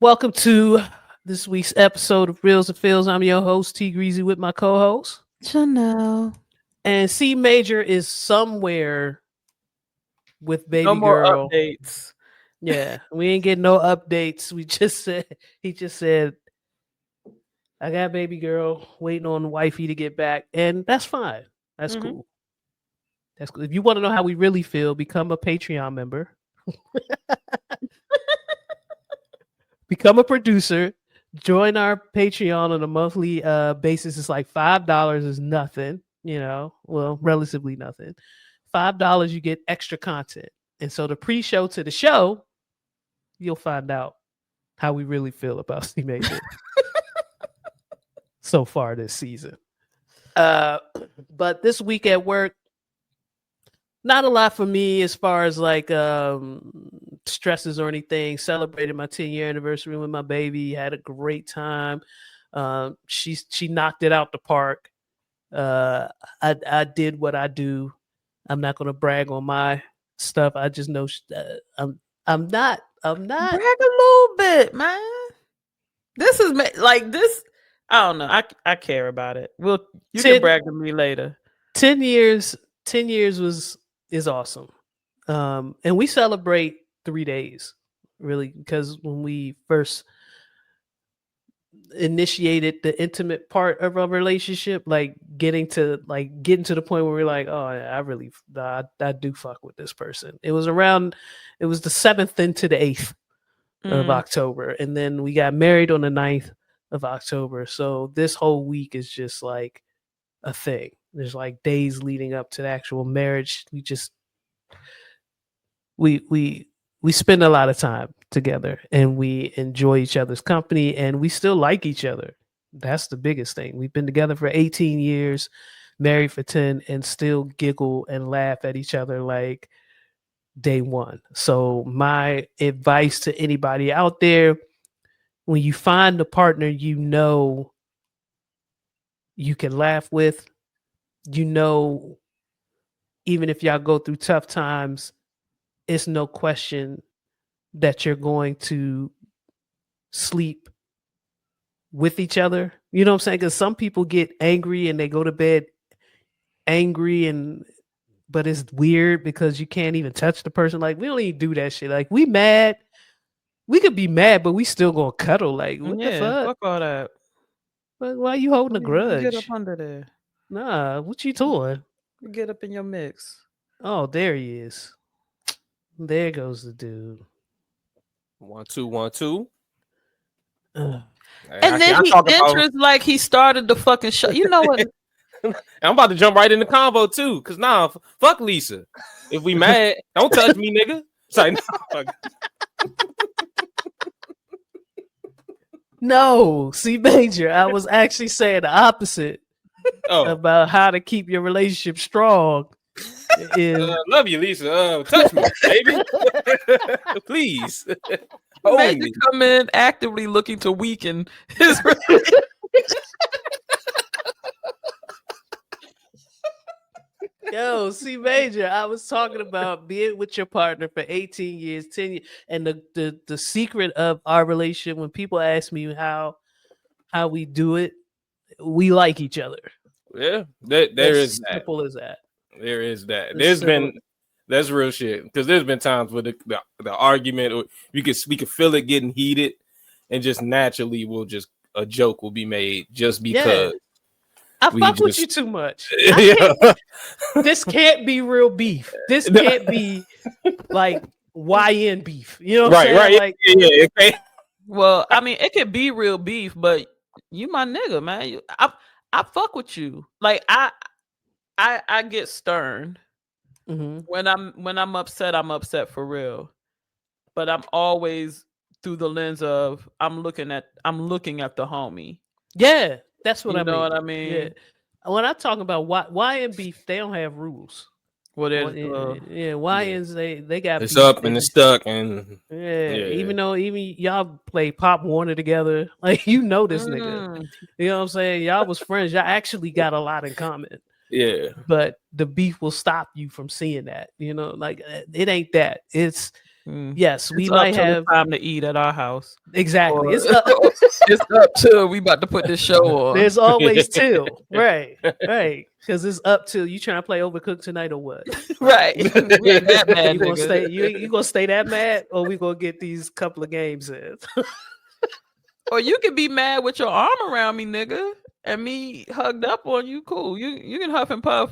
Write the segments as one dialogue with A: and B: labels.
A: Welcome to this week's episode of Reals&Feels. I'm your host, T Greasy, with my co-host.
B: Chanel.
A: And C Major is somewhere with
B: No
A: baby
B: more
A: girl.
B: updates.
A: Yeah, we ain't getting no updates. He just said, I got baby girl waiting on wifey to get back. And that's fine. That's
B: Mhm.
A: cool. That's cool. If you want to know how we really feel, become a Patreon member. Become a producer. Join our Patreon on a monthly basis. It's like $5 is nothing, well, relatively nothing. $5 you get extra content. And so the pre-show to the show, you'll find out how we really feel about C Major so far this season. Uh but this week at work, not a lot for me as far as like stresses or anything. Celebrated my 10-year anniversary with my baby. Had a great time. She knocked it out the park. I did what I do. I'm not gonna brag on my stuff. I just know I'm not.
B: Brag a little bit, man. This is like this. I don't know. I care about it. You can
A: 10,
B: brag to me later.
A: 10 years. 10 years is awesome. And we celebrate 3 days, really, because when we first initiated the intimate part of our relationship, like getting to the point where we're like, oh, I do fuck with this person. It was the 7th into the 8th of
B: Mm.
A: October, and then we got married on the 9th of October. So this whole week is just like a thing. There's like days leading up to the actual marriage. We spend a lot of time together, and we enjoy each other's company, and we still like each other. That's the biggest thing. We've been together for 18 years, married for 10, and still giggle and laugh at each other like day one. So my advice to anybody out there, when you find a partner you can laugh with, even if y'all go through tough times, it's no question that you're going to sleep with each other. You know what I'm saying? Because some people get angry and they go to bed angry, but it's weird because you can't even touch the person. Like, we don't even do that shit. Like, we could be mad, but we still gonna cuddle. Like, what the
B: Yeah,
A: fuck?
B: fuck all that.
A: Why you holding a
B: Get up
A: grudge?
B: under there.
A: Nah, what you doing?
B: Get up in your mix.
A: Oh, there he is. There goes the dude.
C: 1 2 1 2.
A: Ugh.
B: And then
C: I
B: he
C: talk about.
B: enters like he started the fucking show. You know what?
C: I'm about to jump right in the convo too, cause fuck Lisa. If we mad, don't touch me, nigga. It's like, fuck.
A: No, see, Major, I was actually saying the opposite
C: Oh,
A: about how to keep your relationship strong.
C: love you, Lisa. Touch me, baby, please.
B: Made to come in actively looking to weaken his relationship.
A: Yo, see, Major, I was talking about being with your partner for 18 years, 10 years, and the secret of our relationship, when people ask me how we do it, we like each other.
C: Yeah, there is that.
A: Simple as that.
C: There is that.
A: It's
C: That's real shit. Because there's been times where the argument, or we could feel it getting heated, and just naturally a joke will be made just because.
A: Yeah. I fuck with you too much.
C: Yeah.
A: This can't be real beef. This can't be like YN beef. You know what I'm saying?
C: Right.
A: Like,
C: yeah. Okay.
B: Well, I mean, it could be real beef, but you my nigga, man. I fuck with you. Like I get stern when I'm upset. I'm upset for real, but I'm always through the lens of I'm looking at the homie.
A: yeah, that's what
B: You
A: I
B: know
A: mean.
B: what I mean?
A: Yeah. When I talk about YN beef, they don't have rules.
B: Well, there's
A: YNs they got
C: It's
A: beef,
C: up and it's stuck, and
A: even though y'all play Pop Warner together, like, this nigga. You know what I'm saying? Y'all was friends. Y'all actually got a lot in common.
C: yeah.
A: But the beef will stop you from seeing that. Like, it ain't that. It's Yes, we
B: It's
A: might
B: up till
A: have
B: it's time to eat at our house.
A: exactly.
B: Or
A: It's up.
B: it's up till we about to put this show on.
A: There's always till, right, because it's up till you trying to play Overcooked tonight or what?
B: Right. We ain't that mad,
A: You gonna
B: nigga.
A: stay? You gonna stay that mad, or we gonna get these couple of games in?
B: Or you can be mad with your arm around me, nigga, and me hugged up on you. Cool. You can huff and puff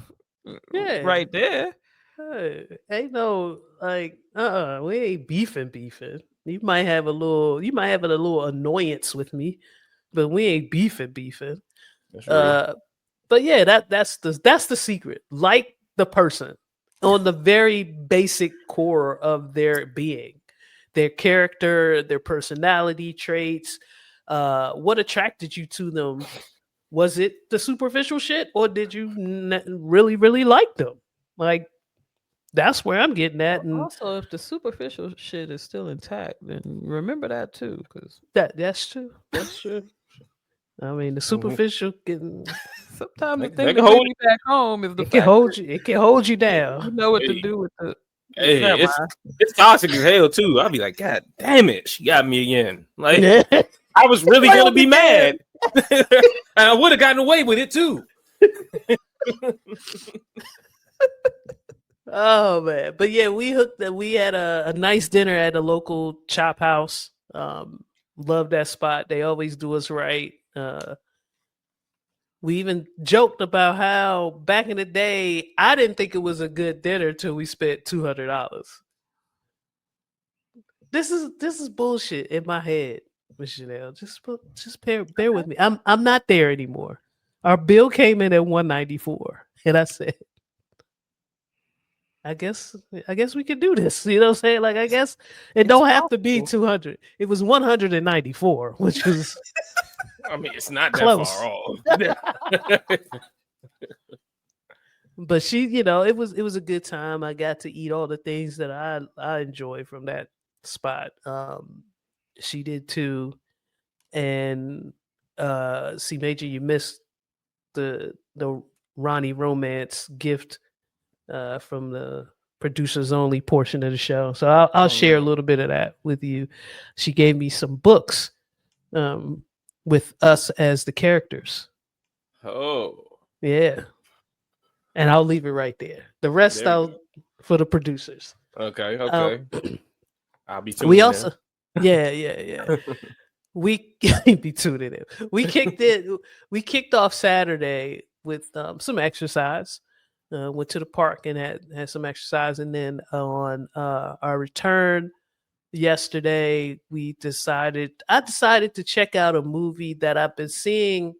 A: Yeah.
B: right there.
A: Hey, ain't no like we ain't beefing. You might have a little annoyance with me, but we ain't beefing.
C: That's real.
A: But yeah, that's the secret. Like the person on the very basic core of their being, their character, their personality traits. What attracted you to them? Was it the superficial shit, or did you really, really like them? Like, that's where I'm getting at. And
B: Also, if the superficial shit is still intact, then remember that too, because
A: that's true. That's true. I mean, the superficial can
B: sometimes the
C: They
B: thing
C: can
B: that
C: hold
B: brings you back home is the
A: it can
B: fact
A: hold
B: that
A: you. It can hold you
B: you
A: down.
B: know what to
C: Hey.
B: do with the.
C: Hey,
B: Never
C: it's toxic as hell too. I'll be like, God damn it, she got me again. Like
A: Yeah.
C: I was really
A: Play
C: gonna
A: on
C: be
A: the
C: mad, and I would have gotten away with it too.
A: Oh man, but yeah, we had a nice dinner at a local chop house. Love that spot. They always do us right. We even joked about how back in the day, I didn't think it was a good dinner till we spent $200. This is bullshit in my head, Miss Chanel. Just bear with me. I'm not there anymore. Our bill came in at $194, and I said, I guess we can do this. You know what I'm saying? Like, I guess it don't have to be 200. It was 194, which was
C: I mean, it's not that
A: close.
C: far off.
A: But she, it was a good time. I got to eat all the things that I enjoy from that spot. She did too. And see, Major, you missed the Ronnie Romance gift from the producers only portion of the show. So I'll share a little bit of that with you. She gave me some books with us as the characters.
C: Oh.
A: Yeah. And I'll leave it right there. The rest for the producers.
C: Okay. I'll be tuning
A: we
C: in.
A: also yeah. We be tuning in. We kicked off Saturday with some exercise. Went to the park and had some exercise, and then on our return yesterday, I decided to check out a movie that I've been seeing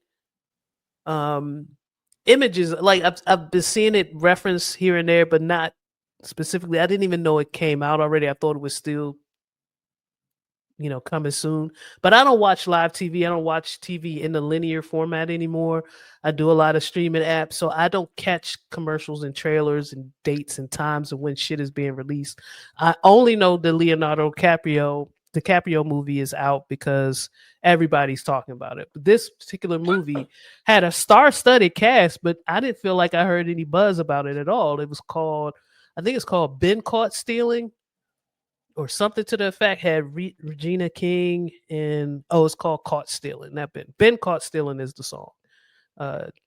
A: images, like I've been seeing it referenced here and there, but not specifically. I didn't even know it came out already. I thought it was still coming soon. But I don't watch live TV. I don't watch TV in the linear format anymore. I do a lot of streaming apps, so I don't catch commercials and trailers and dates and times of when shit is being released. I only know the Leonardo DiCaprio movie is out because everybody's talking about it. But this particular movie had a star-studded cast, but I didn't feel like I heard any buzz about it at all. I think it's called Been Caught Stealing, or something to the effect. Had Regina King, and it's called Caught Stealing. That been Caught Stealing is the song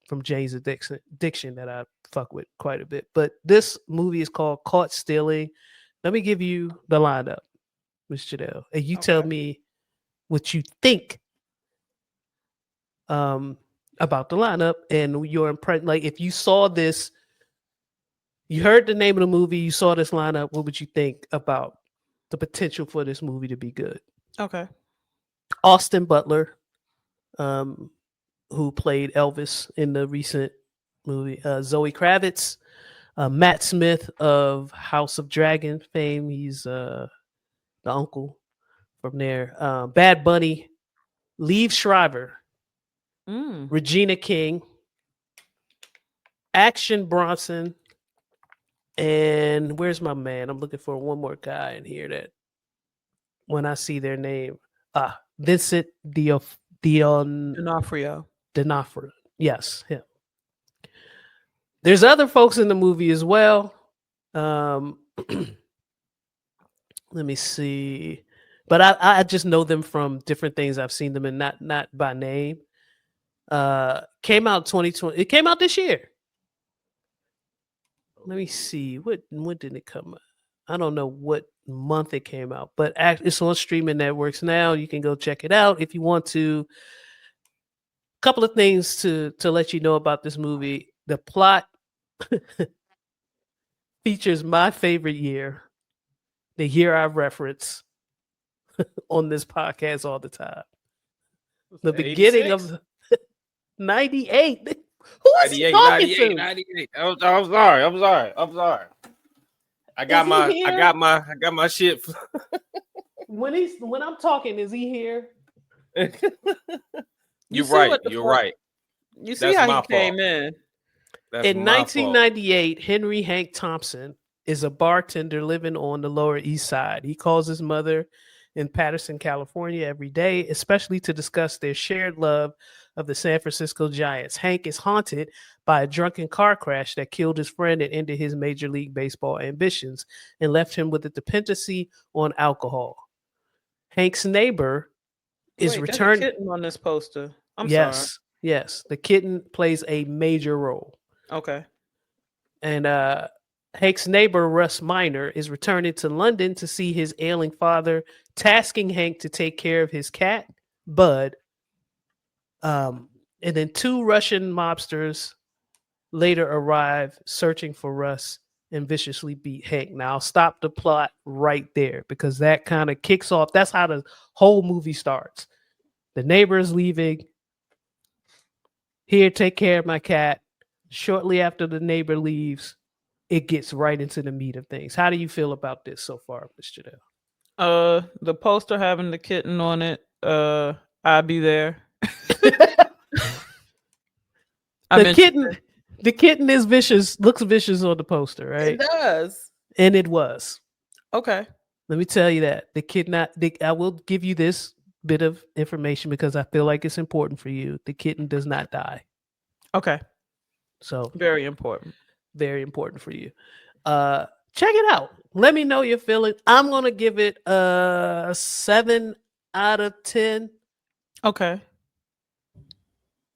A: from Jane's Addiction that I fuck with quite a bit. But this movie is called Caught Stealing. Let me give you the lineup, Ms. Janelle, and you tell me what you think about the lineup and your impression. Like, if you saw this, you heard the name of the movie, you saw this lineup, what would you think about the potential for this movie to be good?
B: Okay.
A: Austin Butler, who played Elvis in the recent movie. Zoe Kravitz, Matt Smith of House of Dragon fame. He's the uncle from there. Bad Bunny, Liev Schreiber, Regina King, Action Bronson, and where's my man? I'm looking for one more guy in here that when I see their name, Vincent
B: D'Onofrio.
A: Yes, him. There's other folks in the movie as well. Let me see. But I just know them from different things I've seen them in, not by name. Came out 2020. It came out this year. Let me see. When did it come out? I don't know what month it came out, but it's on streaming networks now. You can go check it out if you want to. Couple of things to let you know about this movie. The plot features my favorite year, the year I reference on this podcast all the time. The beginning of 98. Who is he talking to?
C: 98. I'm sorry. I got my shit.
A: When I'm talking, is he here?
C: You're right. You're right.
B: You see how he came in.
A: In 1998, Henry Hank Thompson is a bartender living on the Lower East Side. He calls his mother in Patterson, California every day, especially to discuss their shared love of the San Francisco Giants. Hank is haunted by a drunken car crash that killed his friend and ended his Major League Baseball ambitions and left him with a dependency on alcohol. Hank's neighbor is returning.
B: There's a kitten on this poster. I'm sorry.
A: Yes. The kitten plays a major role.
B: Okay.
A: And Hank's neighbor, Russ Minor, is returning to London to see his ailing father, tasking Hank to take care of his cat, Bud. And then two Russian mobsters later arrive searching for Russ and viciously beat Hank. Now, I'll stop the plot right there because that kind of kicks off. That's how the whole movie starts. The neighbor is leaving. Here, take care of my cat. Shortly after the neighbor leaves, it gets right into the meat of things. How do you feel about this so far, Mr. Dale?
B: The poster having the kitten on it. I'll be there.
A: The kitten is vicious, looks vicious on the poster, right?
B: It does.
A: And it was.
B: Okay.
A: Let me tell you that. I will give you this bit of information because I feel like it's important for you. The kitten does not die.
B: Okay.
A: So
B: very important.
A: Very important for you. Check it out. Let me know your feeling. I'm gonna give it a 7 out of 10.
B: Okay.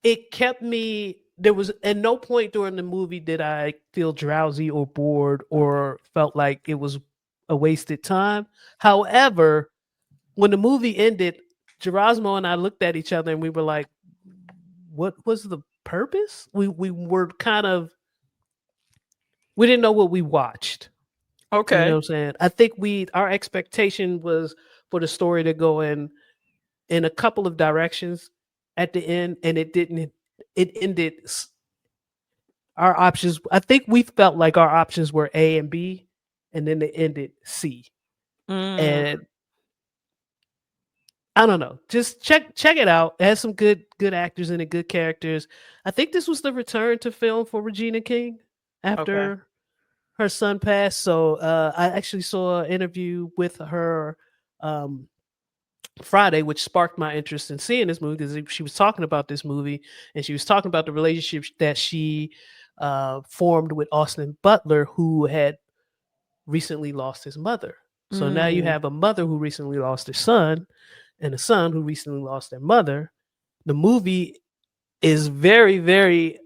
A: It kept me. There was at no point during the movie did I feel drowsy or bored or felt like it was a wasted time. However, when the movie ended, Gerasmo and I looked at each other and we were like, what was the purpose? We were kind of, we didn't know what we watched.
B: Okay.
A: You know what I'm saying? I think our expectation was for the story to go in a couple of directions at the end, and it didn't. It ended. Our options, I think we felt like our options were A and B, and then they ended C. And I don't know. Just check it out. It has some good actors in it, good characters. I think this was the return to film for Regina King after her son passed. So I actually saw an interview with her Friday, which sparked my interest in seeing this movie because she was talking about this movie and she was talking about the relationship that she formed with Austin Butler, who had recently lost his mother. So now you have a mother who recently lost her son and a son who recently lost their mother. The movie is very, very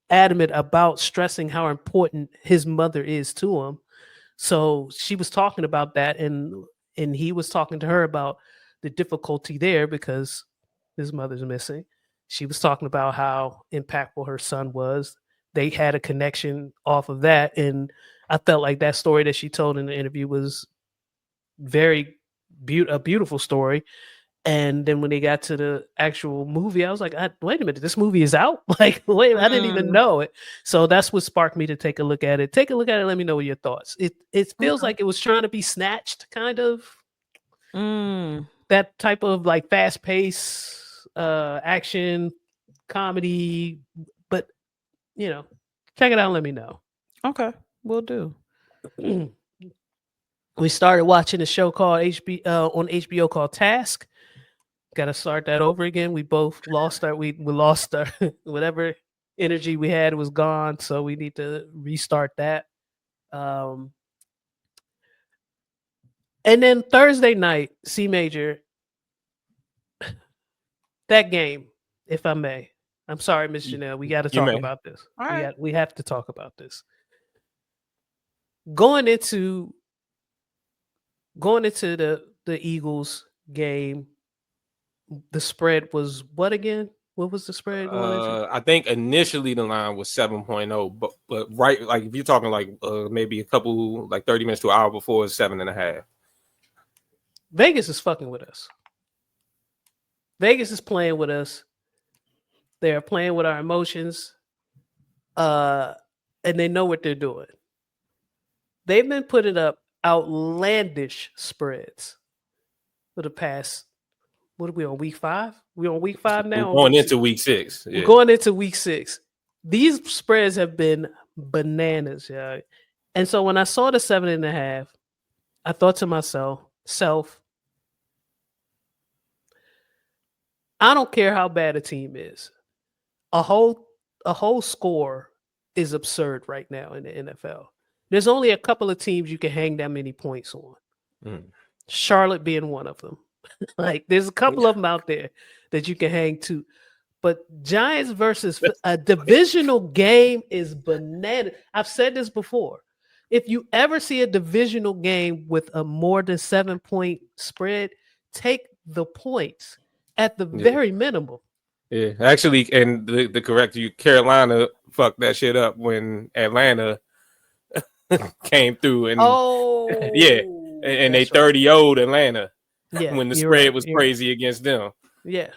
A: adamant about stressing how important his mother is to him. So she was talking about that, and he was talking to her about the difficulty there because his mother's missing. She was talking about how impactful her son was. They had a connection off of that, and I felt like that story that she told in the interview was very a beautiful story. And then when they got to the actual movie, I was like, wait a minute, this movie is out? Like, wait, I didn't even know it. So that's what sparked me to take a look at it. Take a look at it. Let me know your thoughts. It feels like it was trying to be Snatched, kind of. That type of like fast pace action comedy. But, check it out and let me know.
B: Okay, will do.
A: We started watching a show called on HBO called Task. Got to start that over again. We both lost our whatever energy we had was gone, so we need to restart that. And then Thursday night, C Major, that game, if I may. I'm sorry, Miss Janelle. We got to talk about this.
B: All right.
A: We have to talk about this. Going into the Eagles game, the spread was what again? What was the spread going into?
C: I think initially the line was 7.0, but right, like if you're talking like maybe a couple, like 30 minutes to an hour before, it's 7.5.
A: Vegas is fucking with us. Vegas is playing with us. They are playing with our emotions. And they know what they're doing. They've been putting up outlandish spreads for the past. What are we on, week 5? We're on week 5 now.
C: We're going into week 6.
A: We're going into week 6. These spreads have been bananas, yeah. And so when I saw the 7.5, I thought to myself, I don't care how bad a team is. A whole score is absurd right now in the NFL. There's only a couple of teams you can hang that many points on. Charlotte being one of them. Like there's a couple of them out there that you can hang to. But Giants versus a divisional game is bananas. I've said this before. If you ever see a divisional game with a more than 7-point spread, take the points at the very minimum.
C: Yeah, actually, and the correct you, Carolina fucked that shit up when Atlanta came through and and they 30-0'd Atlanta when the spread was crazy against them.
A: Yeah.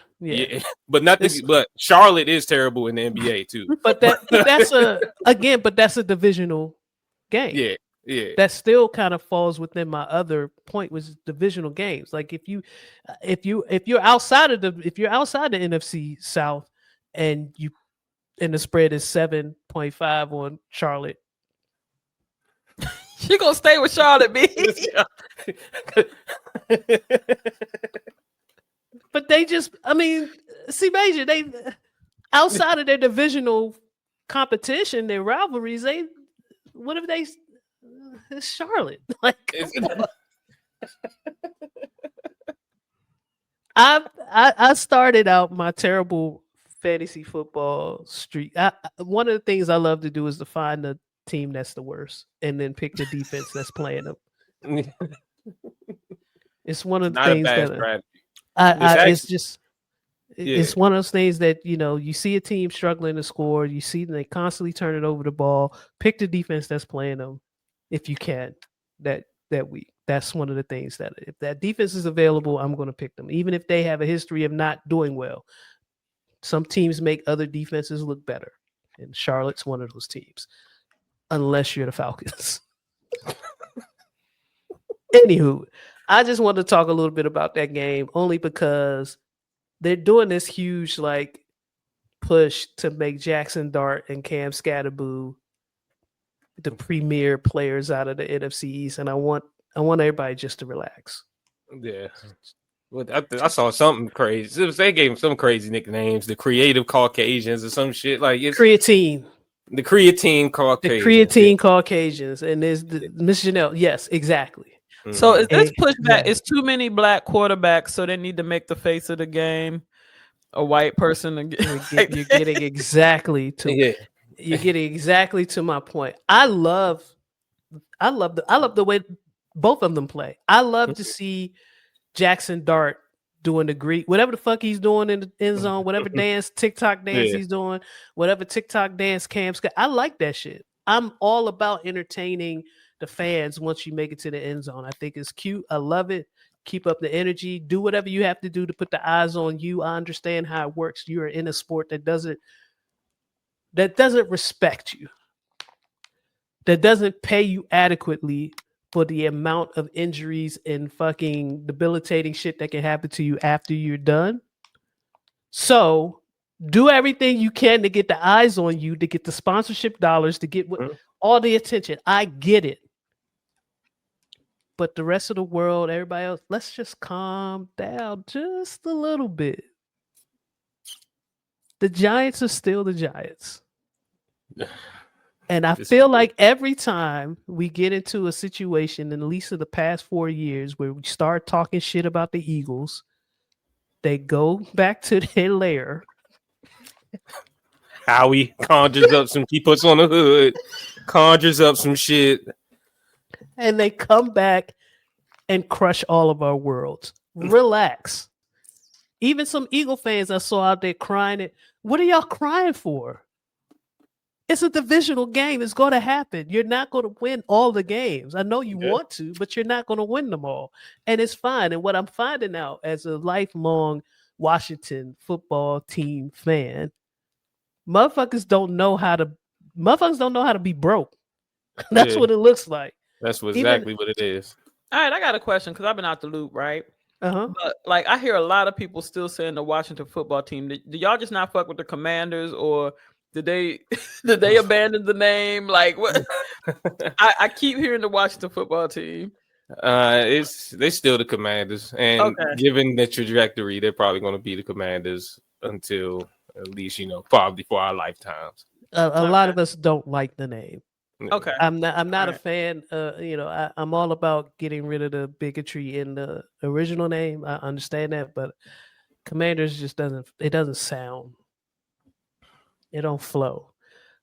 C: But nothing. But Charlotte is terrible in the NBA too.
A: But that's a divisional game.
C: Yeah.
A: That still kind of falls within my other point, which is divisional games. Like if you're outside the NFC South and the spread is 7.5 on Charlotte,
B: you gonna stay with Charlotte, B.
A: But they just, see, Major, they outside of their divisional competition, their rivalries, it's Charlotte. Like, I started out my terrible fantasy football streak. One of the things I love to do is to find the team that's the worst and then pick the defense that's playing them. It's one of the things that it's one of those things that, you see a team struggling to score, you see they constantly turning over the ball, pick the defense that's playing them if you can that week. That's one of the things that if that defense is available, I'm going to pick them, even if they have a history of not doing well. Some teams make other defenses look better, and Charlotte's one of those teams, unless you're the Falcons. Anywho, I just wanted to talk a little bit about that game only because they're doing this huge push to make Jackson Dart and Cam Scatterboo the premier players out of the NFC East, and I want everybody just to relax.
C: Yeah. Well, I saw something crazy. They gave them some crazy nicknames, the creative Caucasians or some shit. Like it's
A: creatine.
C: The creatine Caucasians.
A: The creatine Caucasians. And there's Miss Janelle. Yes, exactly.
B: So is this pushback? It's too many black quarterbacks, so they need to make the face of the game a white person.
A: You're getting exactly to You're getting exactly to my point. I love the way both of them play. I love to see Jackson Dart doing the Greek, whatever the fuck he's doing in the end zone, whatever TikTok dance he's doing, whatever TikTok dance Cam's got. I like that shit. I'm all about entertaining the fans once you make it to the end zone. I think it's cute. I love it. Keep up the energy. Do whatever you have to do to put the eyes on you. I understand how it works. You are in a sport that doesn't respect you, that doesn't pay you adequately for the amount of injuries and fucking debilitating shit that can happen to you after you're done. So do everything you can to get the eyes on you, to get the sponsorship dollars, to get all the attention. I get it. But the rest of the world, everybody else, let's just calm down just a little bit. The Giants are still the Giants. And I feel like every time we get into a situation, in at least in the past 4 years, where we start talking shit about the Eagles, they go back to their lair.
C: Howie conjures up he puts on a hood, conjures up some shit.
A: And they come back and crush all of our worlds. Relax. Even some Eagle fans I saw out there crying. What are y'all crying for? It's a divisional game. It's going to happen. You're not going to win all the games. I know you want to, but you're not going to win them all. And it's fine. And what I'm finding out as a lifelong Washington football team fan, motherfuckers don't know how to be broke. That's what it looks like.
C: That's exactly what it is.
B: All right, I got a question because I've been out the loop, right? But like, I hear a lot of people still saying the Washington football team. Do y'all just not fuck with the Commanders, or did they abandon the name? Like, what? I keep hearing the Washington football team.
C: They still the Commanders, and given the trajectory, they're probably going to be the Commanders until at least probably for our lifetimes.
A: A lot of us don't like the name.
B: Okay,
A: I'm not a fan. I'm all about getting rid of the bigotry in the original name. I understand that, but Commanders just doesn't sound. It don't flow.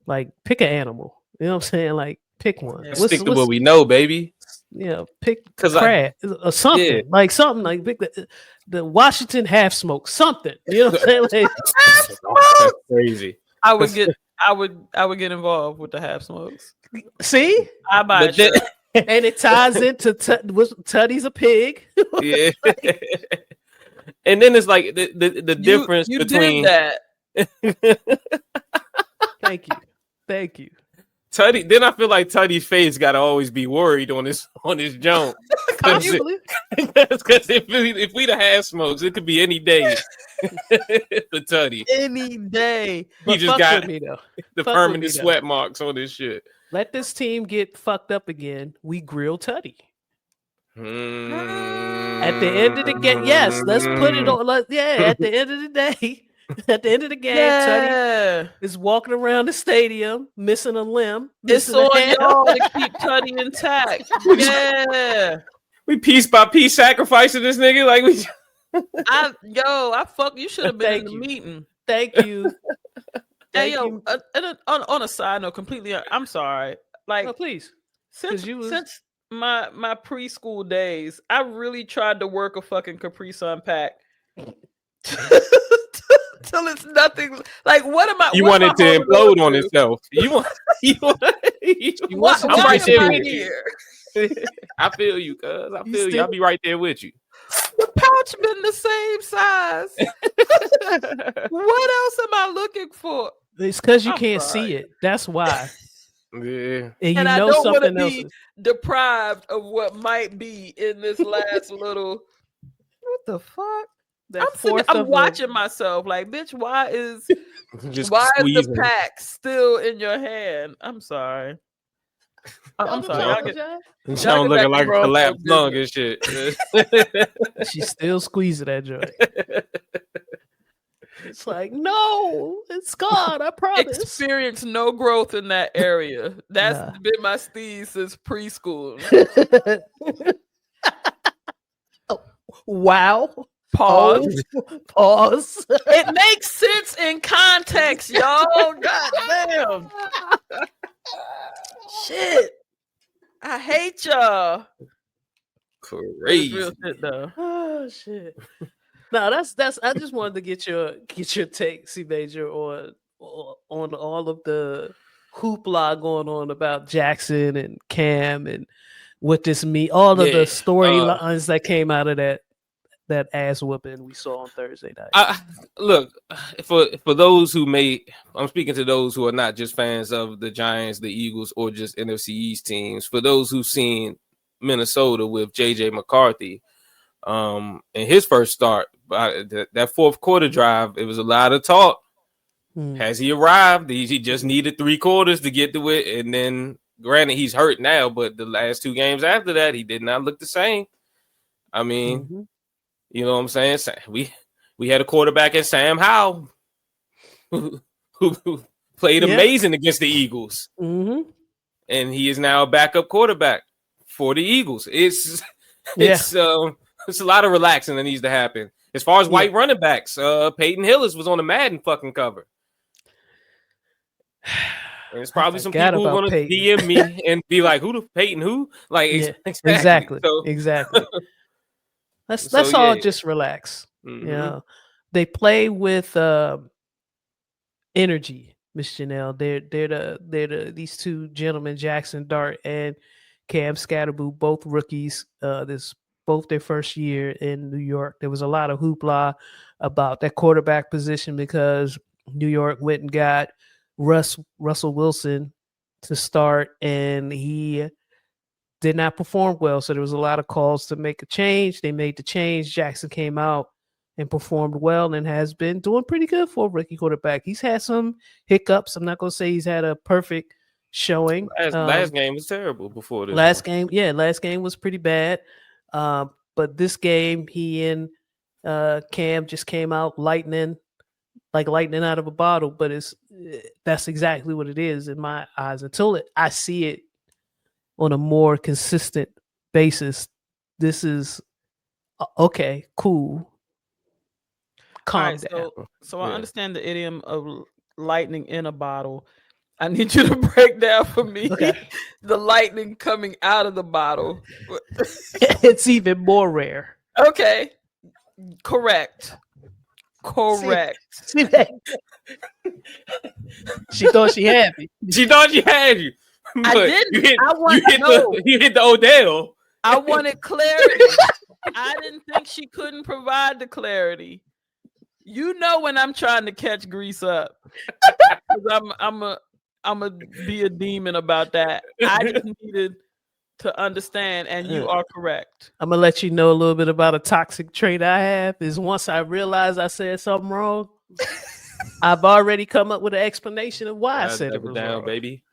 A: Like, pick an animal. You know what I'm saying? Like, pick one.
C: Stick to what we know, baby.
A: Pick crab or something. Like something like pick the Washington half smoke. Something. You know what I'm saying? Like,
C: that's crazy.
B: I would get involved with the half smokes.
A: See,
B: I buy it,
A: and it ties into Tuddy's a pig.
C: Yeah, and then it's like the difference between
B: that.
C: Thank you. Tuddy. Then I feel like Tuddy's face got to always be worried on his jump. Because if we'd have had smokes, it could be any day for Tuddy.
A: Any day.
C: He just got the permanent sweat marks on his shit.
A: Let this team get fucked up again. We grill Tuddy. At the end of the game, yes, let's put it on. At the end of the day, at the end of the game, Tuddy is walking around the stadium, missing a limb.
B: It's on y'all to keep Tuddy intact. Yeah.
C: We piece by piece sacrificing this nigga. Like
B: you should have been in the meeting.
A: Thank you.
B: On a side note, completely, I'm sorry. Like,
A: no, please.
B: Since my preschool days, I really tried to work a fucking Capri Sun pack. Till it's nothing. Like, what am I?
C: You wanted to implode on itself. You want
B: I'm right here.
C: I feel you, cuz. I feel you. I'll be right there with you.
B: The pouch been the same size. What else am I looking for?
A: It's because you can't see it. That's why.
C: Yeah.
B: And I don't want to be deprived of what might be in this last little. What the fuck? I'm watching myself like, bitch, why is the pack still in your hand? I'm sorry. I'm sorry.
C: Y'all looking like a collapsed lung and shit.
A: She's still squeezing that joint. It's like, no, it's gone. I promise.
B: Experience no growth in that area. That's been my steez since preschool.
A: Wow.
B: Pause.
A: Pause.
B: It makes sense in context, y'all. God damn. Shit. I hate y'all.
C: Crazy.
B: Real shit, though.
A: Oh shit. No, that's. I just wanted to get your take, C Major, on all of the hoopla going on about Jackson and Cam and what this means. All of the storylines that came out of that ass whooping we saw on Thursday night.
C: Look, for those who I'm speaking to those who are not just fans of the Giants, the Eagles, or just NFC East teams. For those who've seen Minnesota with JJ McCarthy, in his first start, that fourth quarter drive, it was a lot of talk. Has he arrived? He just needed 3 quarters to get to it, and then granted he's hurt now, but the last 2 games after that, he did not look the same. I mean. You know what I'm saying? We had a quarterback in Sam Howell who played amazing against the Eagles.
A: Mm-hmm.
C: And he is now a backup quarterback for the Eagles. It's a lot of relaxing that needs to happen. As far as white running backs, Peyton Hillis was on the Madden fucking cover. And there's probably some people who want to DM me and be like, "Who the Peyton? Who?" Like
A: exactly.
C: So,
A: exactly. Let's all just relax.
C: Mm-hmm.
A: You know, they play with energy, Miss Janelle. They're these two gentlemen, Jackson Dart and Cam Scatterboot, both rookies. This both their first year in New York. There was a lot of hoopla about that quarterback position because New York went and got Russell Wilson to start, and he did not perform well. So there was a lot of calls to make a change. They made the change. Jackson came out and performed well and has been doing pretty good for a rookie quarterback. He's had some hiccups. I'm not going to say he's had a perfect showing.
C: Last game was terrible before this.
A: Last game was pretty bad. But this game, he and Cam just came out lightning out of a bottle. But that's exactly what it is in my eyes. Until I see it on a more consistent basis, this is okay, cool. Calm down.
B: So I understand the idiom of lightning in a bottle. I need you to break down for me the lightning coming out of the bottle.
A: It's even more rare.
B: Okay. Correct.
A: See she thought she had me.
C: She thought she had you.
B: I didn't.
C: You hit the Odell.
B: I wanted clarity. I didn't think she couldn't provide the clarity. You know when I'm trying to catch grease up. I'm a be a demon about that. I just needed to understand, and you are correct.
A: I'm gonna let you know a little bit about a toxic trait I have. Is once I realize I said something wrong, I've already come up with an explanation of why I said it was wrong.
C: Baby.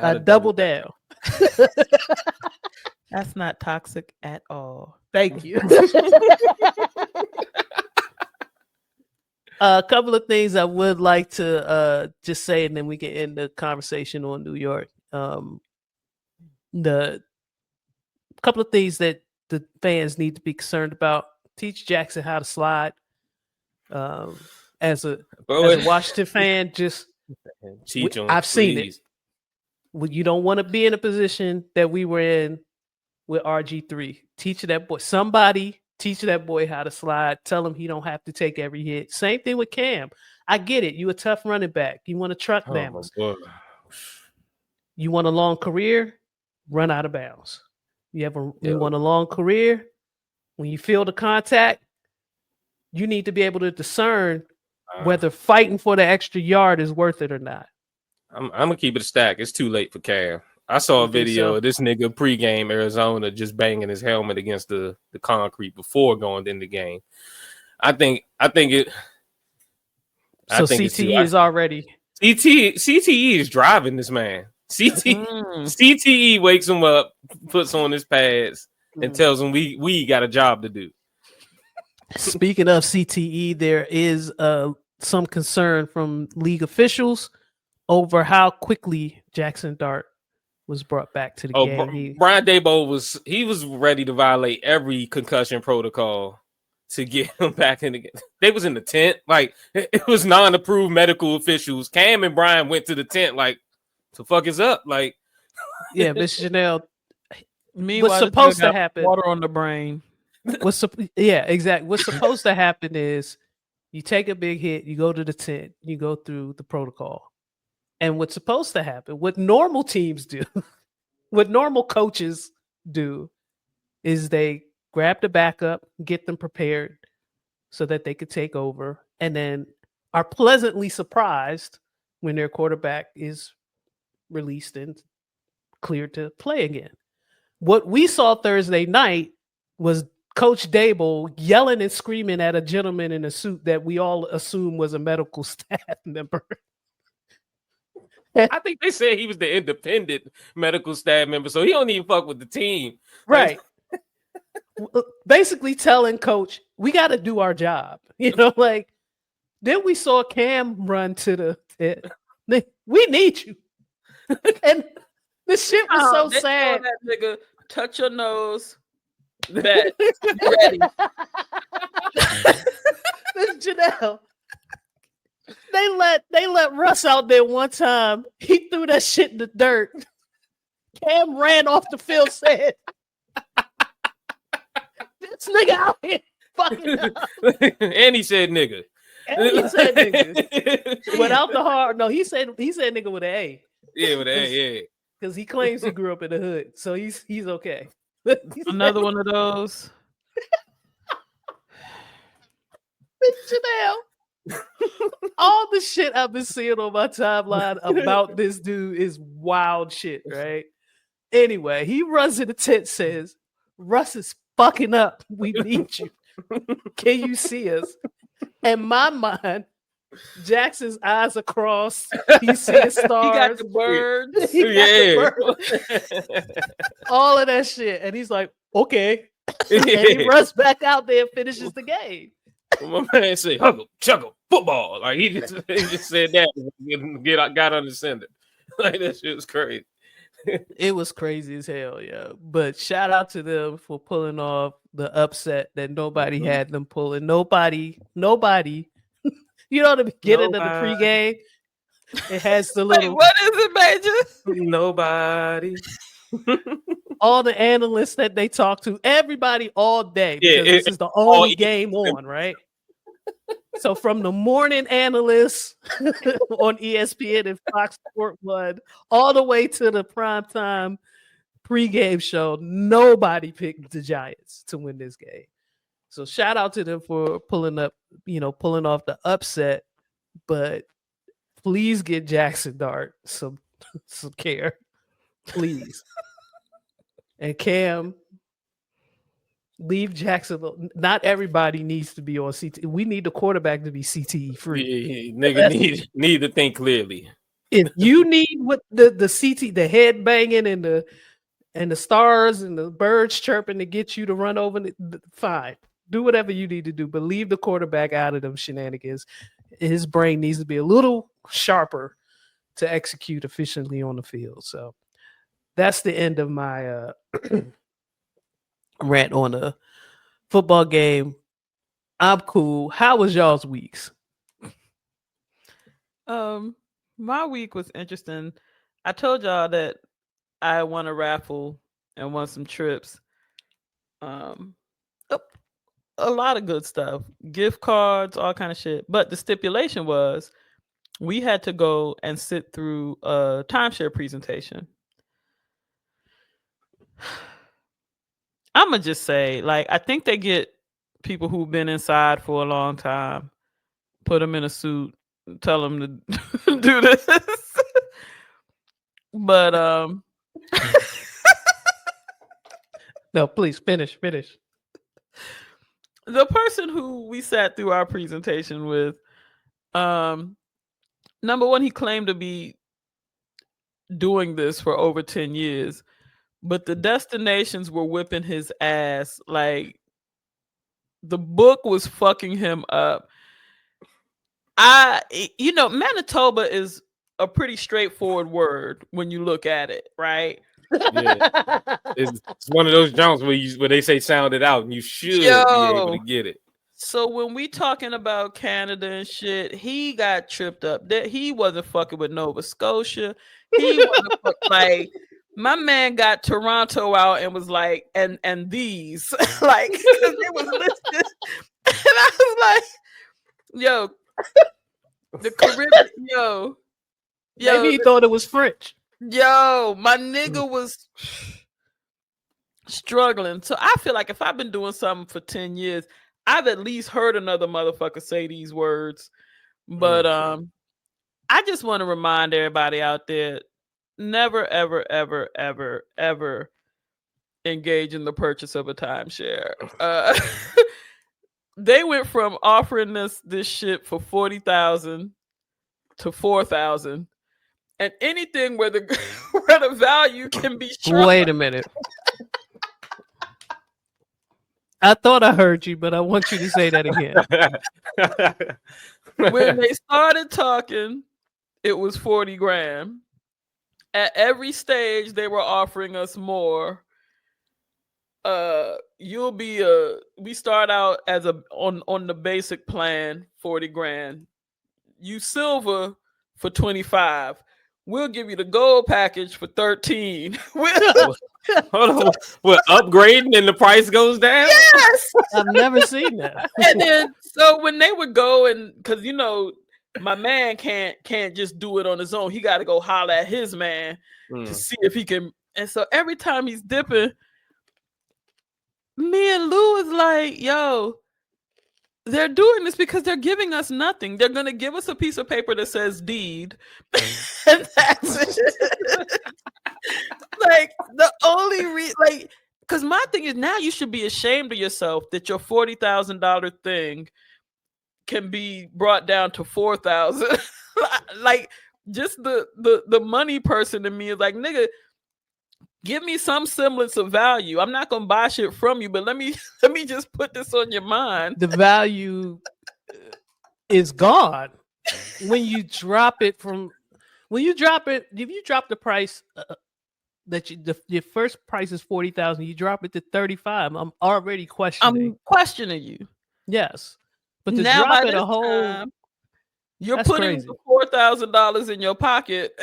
A: I double down.
B: That's not toxic at all.
A: Thank you. A couple of things I would like to just say, and then we can end the conversation on New York. The couple of things that the fans need to be concerned about. Teach Jackson how to slide. As a Washington fan, just
C: teach him.
A: I've seen it. You don't want to be in a position that we were in with RG3. Teach that boy. Somebody teach that boy how to slide. Tell him he don't have to take every hit. Same thing with Cam. I get it. You a tough running back. You want to truck Bama's. You want a long career? Run out of bounds. You want a long career? When you feel the contact, you need to be able to discern whether fighting for the extra yard is worth it or not.
C: I'm gonna keep it a stack. It's too late for Cam. I saw a video of this nigga pregame Arizona just banging his helmet against the concrete before going in the game. I think it.
A: So CTE is already.
C: CTE is driving this man. CTE wakes him up, puts on his pads, and tells him we got a job to do.
A: Speaking of CTE, there is some concern from league officials over how quickly Jackson Dart was brought back to the game.
C: Brian Daboll was ready to violate every concussion protocol to get him back in the game. They was in the tent, like it was non-approved medical officials. Cam and Brian went to the tent, like, the fuck is up, like.
A: Yeah, Miss Janelle.
B: What's supposed to happen? Water on the brain.
A: Exactly. What's supposed to happen is you take a big hit, you go to the tent, you go through the protocol. And what's supposed to happen, what normal teams do, what normal coaches do, is they grab the backup, get them prepared so that they could take over, and then are pleasantly surprised when their quarterback is released and cleared to play again. What we saw Thursday night was Coach Daboll yelling and screaming at a gentleman in a suit that we all assume was a medical staff member.
C: I think they said he was the independent medical staff member, so he don't even fuck with the team.
A: Right. Basically telling Coach, we got to do our job. Then we saw Cam run to the We need you. And this shit was so
B: they
A: sad.
B: That nigga, touch your nose. Bet. You ready?
A: This Janelle. They let Russ out there one time. He threw that shit in the dirt. Cam ran off the field, said, "This nigga out here fucking up."
C: And he said nigga.
A: And he said nigga. Without the hard. No, he said nigga with an A.
C: Yeah, with an A, yeah.
A: Because he claims he grew up in the hood. So he's okay.
B: Another one of those.
A: Janelle. All the shit I've been seeing on my timeline about this dude is wild shit, right? Anyway, he runs in the tent, says, "Russ is fucking up. We need you. Can you see us?" In my mind, Jackson's eyes are crossed. He sees stars.
B: He got the birds.
A: All of that shit. And he's like, okay. And he runs back out there and finishes the game.
C: My man said, "Huggle, chuggle, football." Like he just said that. Got on the sender. Like that shit was crazy.
A: It was crazy as hell, yeah. But shout out to them for pulling off the upset that nobody had them pulling. Nobody. You know, the beginning of the pregame, it has the little.
B: Wait, what is it, Major?
C: Nobody.
A: All the analysts that they talk to, everybody all day. Because this is the only game on, right? So from the morning analysts on ESPN and Fox Sport 1 all the way to the primetime pregame show, nobody picked the Giants to win this game. So shout out to them for pulling off the upset. But please get Jackson Dart some care. Please. And Cam, leave Jackson. Not everybody needs to be on CTE. We need the quarterback to be CTE free.
C: Yeah, nigga need to think clearly.
A: If you need what the CT, the head banging and the stars and the birds chirping to get you to run over, fine. Do whatever you need to do, but leave the quarterback out of them shenanigans. His brain needs to be a little sharper to execute efficiently on the field. So that's the end of my rant on a football game. I'm cool. How was y'all's weeks?
B: My week was interesting. I told y'all that I won a raffle and won some trips. A lot of good stuff, gift cards, all kind of shit. But the stipulation was we had to go and sit through a timeshare presentation. I'm gonna just say, like, I think they get people who've been inside for a long time, put them in a suit, tell them to do this. But
A: no, please finish.
B: The person who we sat through our presentation with, number one, he claimed to be doing this for over 10 years, but the destinations were whipping his ass. Like, the book was fucking him up. Manitoba is a pretty straightforward word when you look at it, right?
C: Yeah. It's one of those jumps where they say sound it out and you should be able to get it.
B: So when we talking about Canada and shit, he got tripped up. That he wasn't fucking with Nova Scotia. He wasn't like, my man got Toronto out and was like, and these like it was listed, and I was like, yo, the Caribbean, yo,
A: maybe he thought it was French.
B: Yo, my nigga was struggling. So I feel like if I've been doing something for 10 years, I've at least heard another motherfucker say these words. But I just want to remind everybody out there, never, ever, ever, ever, ever engage in the purchase of a timeshare. They went from offering this shit for $40,000 to $4,000. And anything where the value can be strong.
A: Wait a minute. I thought I heard you, but I want you to say that again.
B: When they started talking it was 40 grand. At every stage, they were offering us more. You'll be we start out as on the basic plan, 40 grand. You silver for 25. We'll give you the gold package for 13.
C: Hold on. What, upgrading and the price goes down?
B: Yes.
A: I've never seen that.
B: And then so when they would go, and because my man can't just do it on his own. He got to go holler at his man to see if he can. And so every time he's dipping, me and Lou is like, yo, they're doing this because they're giving us nothing. They're going to give us a piece of paper that says deed. And that's it. Like, the only because my thing is, now you should be ashamed of yourself that your $40,000 thing can be brought down to $4,000. Like, just the money person in me is like, nigga, give me some semblance of value. I'm not gonna buy shit from you, but let me just put this on your mind.
A: The value is gone when you drop it from. When you drop it, if you drop the price your first price is 40,000, you drop it to 35. I'm already questioning.
B: I'm questioning you.
A: Yes, but to
B: now
A: drop it a whole.
B: Time, you're
A: that's
B: putting
A: crazy.
B: $4,000 in your pocket.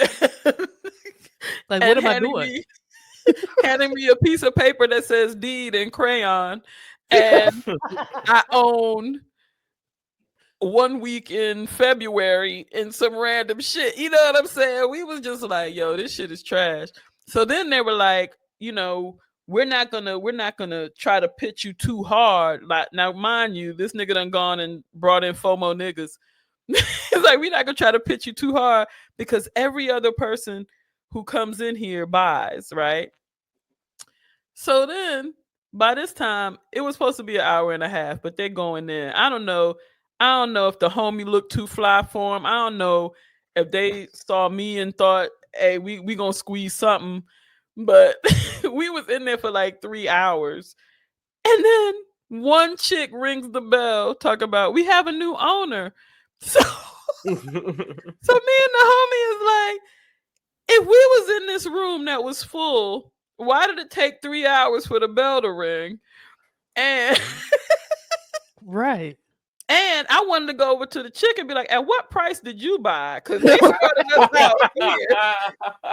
A: Like, what am I doing?
B: Handing me a piece of paper that says deed in crayon, and I own 1 week in February in some random shit. You know what I'm saying? We was just like, yo, this shit is trash. So then they were like, we're not gonna try to pitch you too hard. Like, now, mind you, this nigga done gone and brought in FOMO niggas. It's like, we're not gonna try to pitch you too hard because every other person who comes in here buys, right? So then by this time, it was supposed to be an hour and a half, but they're going in. I don't know if the homie looked too fly for him. I don't know if they saw me and thought, hey, we gonna squeeze something. But we was in there for like 3 hours. And then one chick rings the bell, talk about, we have a new owner. So me and the homie is like, if we was in this room that was full, why did it take 3 hours for the bell to ring? And
A: right.
B: And I wanted to go over to the chick and be like, at what price did you buy? Because they started us out here.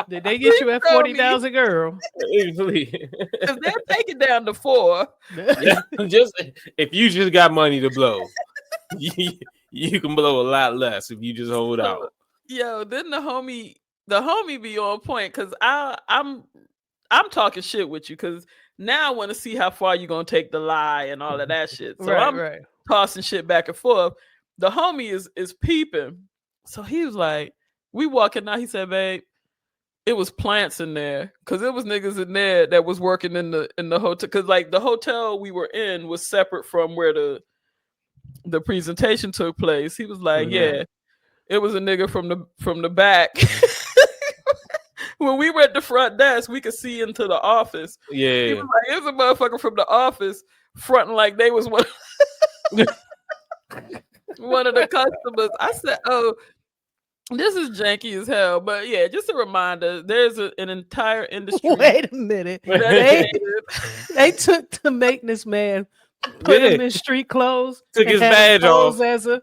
A: Did they get you at 40,000, girl?
B: Because they're taking down to 4.
C: Yeah, if you just got money to blow, you can blow a lot less if you just hold out.
B: Yo, then the homie be on point, because I'm talking shit with you, because now I want to see how far you're gonna take the lie and all of that shit. So I'm tossing shit back and forth. The homie is peeping. So he was like, we walking out, he said, babe, it was plants in there, because it was niggas in there that was working in the hotel, because like the hotel we were in was separate from where the presentation took place. He was like, yeah, it was a nigga from the back. When we were at the front desk, we could see into the office.
C: Yeah,
B: he was like, it was a motherfucker from the office fronting like they was one of the customers. I said, oh, this is janky as hell. But yeah, just a reminder, there's an entire industry.
A: Wait a minute. They took the maintenance man, put him in street clothes,
C: took his badge off
A: as a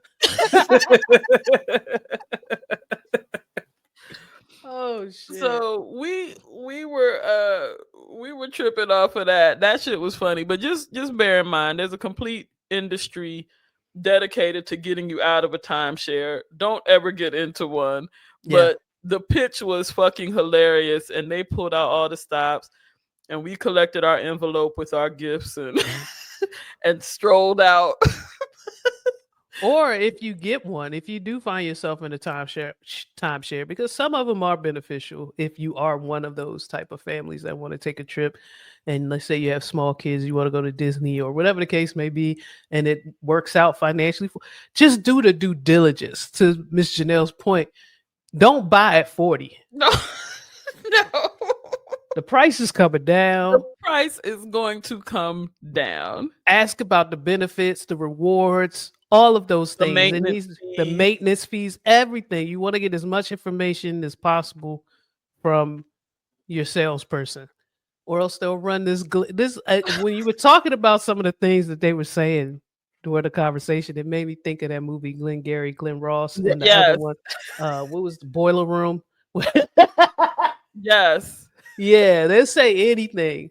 A: oh shit.
B: So we were tripping off of that. That shit was funny. But just bear in mind, there's a complete industry dedicated to getting you out of a timeshare. Don't ever get into one. But the pitch was fucking hilarious, and they pulled out all the stops, and we collected our envelope with our gifts and and strolled out.
A: Or if you get one, if you do find yourself in a timeshare, because some of them are beneficial if you are one of those type of families that want to take a trip, and let's say you have small kids, you want to go to Disney or whatever the case may be, and it works out financially, just do the due diligence. To Miss Janelle's point, don't buy at 40.
B: No.
A: The price is coming down.
B: The price is going to come down.
A: Ask about the benefits, the rewards, all of those things.
B: The
A: maintenance fees, everything. You want to get as much information as possible from your salesperson, or else they'll run this. When you were talking about some of the things that they were saying during the conversation, it made me think of that movie Glenn Ross, and the other one. What was the Boiler Room?
B: Yes.
A: Yeah, they'll say anything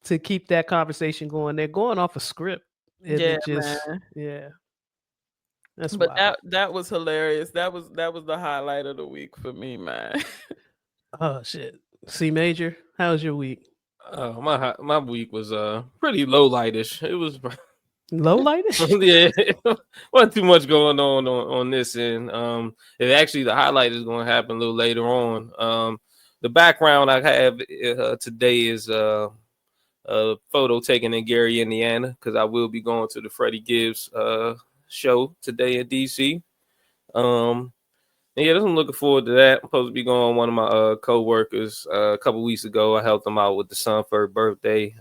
A: to keep that conversation going. They're going off a script.
B: Man.
A: Yeah. That's
B: but
A: wild.
B: that was hilarious. That was the highlight of the week for me, man.
A: Oh shit. C Major, how was your week?
C: My week was pretty low lightish. It was
A: low lightish.
C: Yeah, wasn't too much going on this end. It actually the highlight is going to happen a little later on. The background I have today is a photo taken in Gary, Indiana, because I will be going to the Freddie Gibbs show today in DC. Yeah, I'm looking forward to that. I'm supposed to be going with one of my co-workers a couple weeks ago. I helped him out with the son for his birthday.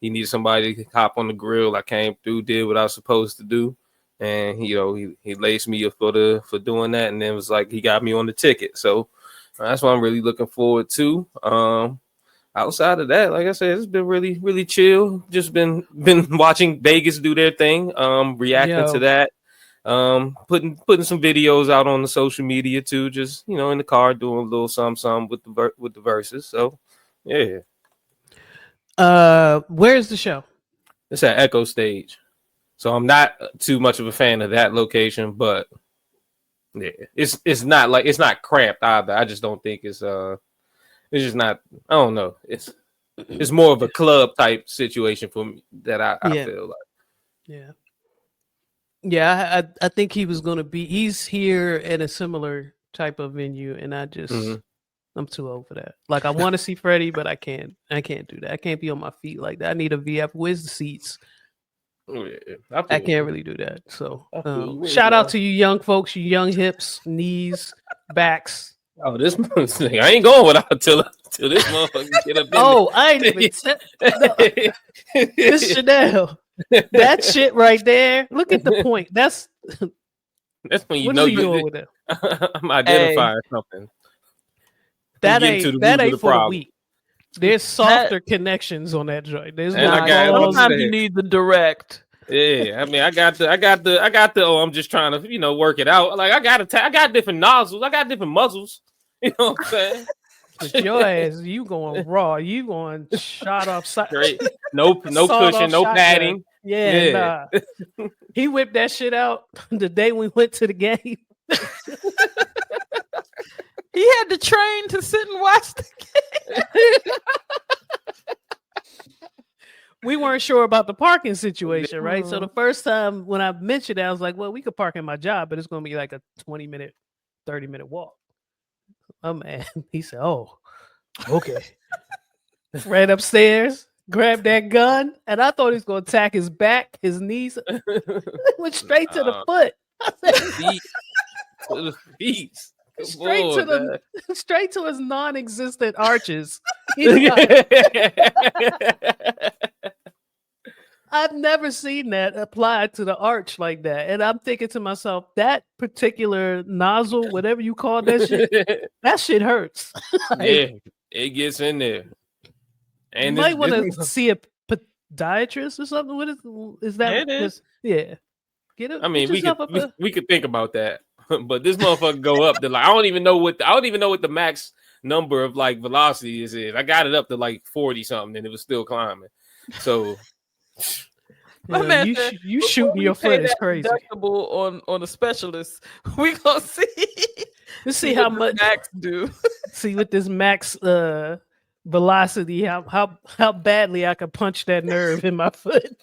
C: He needed somebody to hop on the grill. I came through, did what I was supposed to do, and he laced me up for doing that, and then it was like he got me on the ticket. So that's what I'm really looking forward to. Outside of that, like I said, it's been really, really chill. Just been watching Vegas do their thing, reacting to that. Putting some videos out on the social media too, just in the car doing a little some with the verses. So yeah.
A: Where's the show?
C: It's at Echo Stage. So I'm not too much of a fan of that location, but yeah, it's not cramped either. I just don't think it's just not. I don't know. It's more of a club type situation for me that I feel like.
A: Yeah. Yeah, I think he was going to be. He's here in a similar type of venue, and I just I'm too old for that. Like I want to see Freddie, but I can't do that. I can't be on my feet like that. I need a VF. Where's the seats?
C: Oh, yeah,
A: I can't really do that. So shout out to you young folks, you young hips, knees, backs.
C: Oh, this thing, I ain't going without till this motherfucker get up in
A: there. I ain't even this Chanel. That shit right there. Look at the point. That's
C: when you know
A: doing with that.
C: I'm identifying something.
A: That ain't for the weak. There's softer connections on that joint. There's
B: sometimes you need the direct.
C: Yeah, I mean, I got the. Oh, I'm just trying to, work it out. Like I got different nozzles. I got different muzzles. You know what I'm saying?
A: But your ass, you going raw. You going shot off side.
C: No cushion, no padding.
A: Yeah. Nah. He whipped that shit out the day we went to the game.
B: He had to train to sit and watch the game.
A: We weren't sure about the parking situation, right? So the first time when I mentioned it, I was like, well, we could park in my job, but it's going to be like a 20-minute, 30-minute walk. Oh, man. He said, oh, okay. Ran upstairs, grabbed that gun, and I thought he was going to attack his back, his knees. Went straight to the foot.
C: To the feet.
A: Straight to his non-existent arches. I've never seen that applied to the arch like that. And I'm thinking to myself, that particular nozzle, whatever you call that shit, that shit hurts.
C: Yeah, it gets in there. And
A: you might want to see a podiatrist or something. What is that?
B: It is.
A: Yeah.
C: We could think about that. But this motherfucker go up to I don't even know what the max number of like velocity is. I got it up to like 40 something and it was still climbing. So
A: you shooting your foot is crazy.
B: On a specialist. We gonna see.
A: Let's see how much
B: max do.
A: See with this max velocity how badly I could punch that nerve in my foot.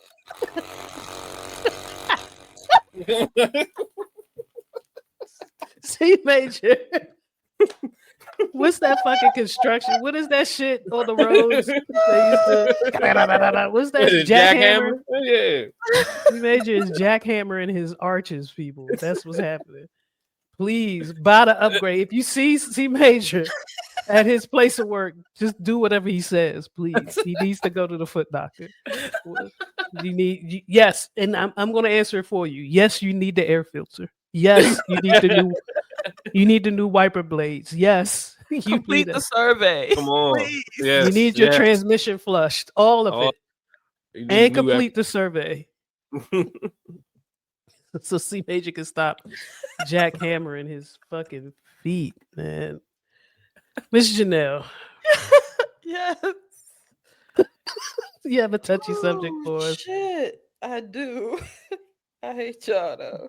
A: C Major. What's that fucking construction? What is that shit on the roads? What's that? Jackhammer?
C: Yeah.
A: C Major is jackhammering his arches, people. That's what's happening. Please buy the upgrade. If you see C Major at his place of work, just do whatever he says, please. He needs to go to the foot doctor. Yes, and I'm going to answer it for you. Yes, you need the air filter. Yes, you need the new wiper blades. Yes,
B: complete the survey.
C: Come on,
B: Please.
C: yes,
A: you need your transmission flushed, all of it, and complete the survey. So C Major can stop jackhammering his fucking feet, man. Miss Janelle.
B: Yes.
A: You have a touchy subject for us.
B: Shit, I do. I hate y'all though.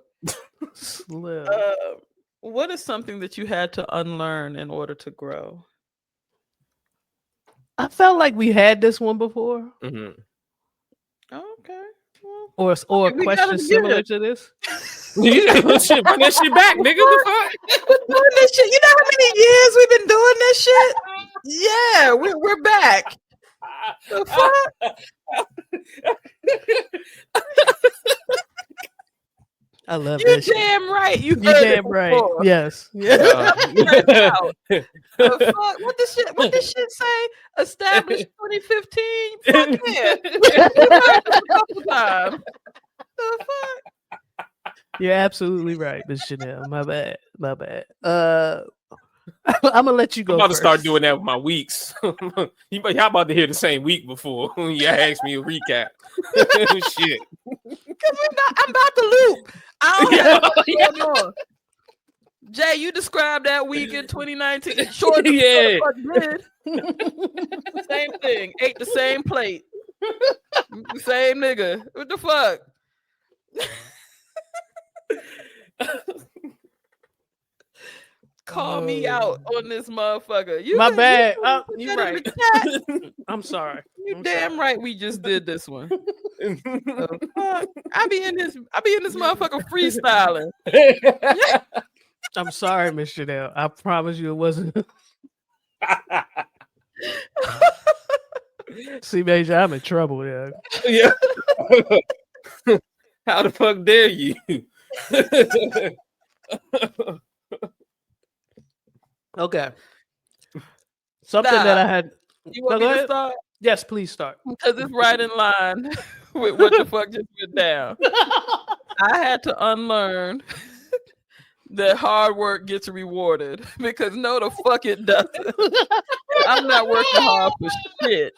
A: Slim.
B: What is something that you had to unlearn in order to grow?
A: I felt like we had this one before.
C: Mm-hmm.
B: Okay.
A: Well, or a question similar to this.
C: Yeah, bring that shit back, nigga. The fuck?
B: We're doing this shit. You know how many years we've been doing this shit? Yeah, we're back. The fuck?
A: I love
B: you
A: that shit.
B: Damn right. You
A: damn right. Yes.
B: Yeah. The fuck? What this shit say? Established 2015? Fuck yeah. A couple times. The fuck?
A: You're absolutely right, Miss Chanel. My bad. I'm gonna let you go.
C: I'm about
A: first.
C: to start doing that with my weeks. Y'all about to hear the same week before you asked me a recap. Shit.
B: I'm about to loop. I don't know what's going on. Jay, you described that week in 2019. Short
C: Yeah.
B: did. Same thing. Ate the same plate. Same nigga. What the fuck? Call me out on this motherfucker.
A: My bad.
B: You
A: right. I'm sorry.
B: You damn right. We just did this one. I be in this motherfucker freestyling.
A: I'm sorry, Miss Chanel. I promise you it wasn't. See, Major, I'm in trouble, yeah.
C: Yeah. How the fuck dare you?
A: Okay. Something that I had.
B: You want me to start?
A: Yes, please start.
B: Because it's right in line with what the fuck just went down. I had to unlearn that hard work gets rewarded, because no, the fuck it doesn't. I'm not working hard for shit.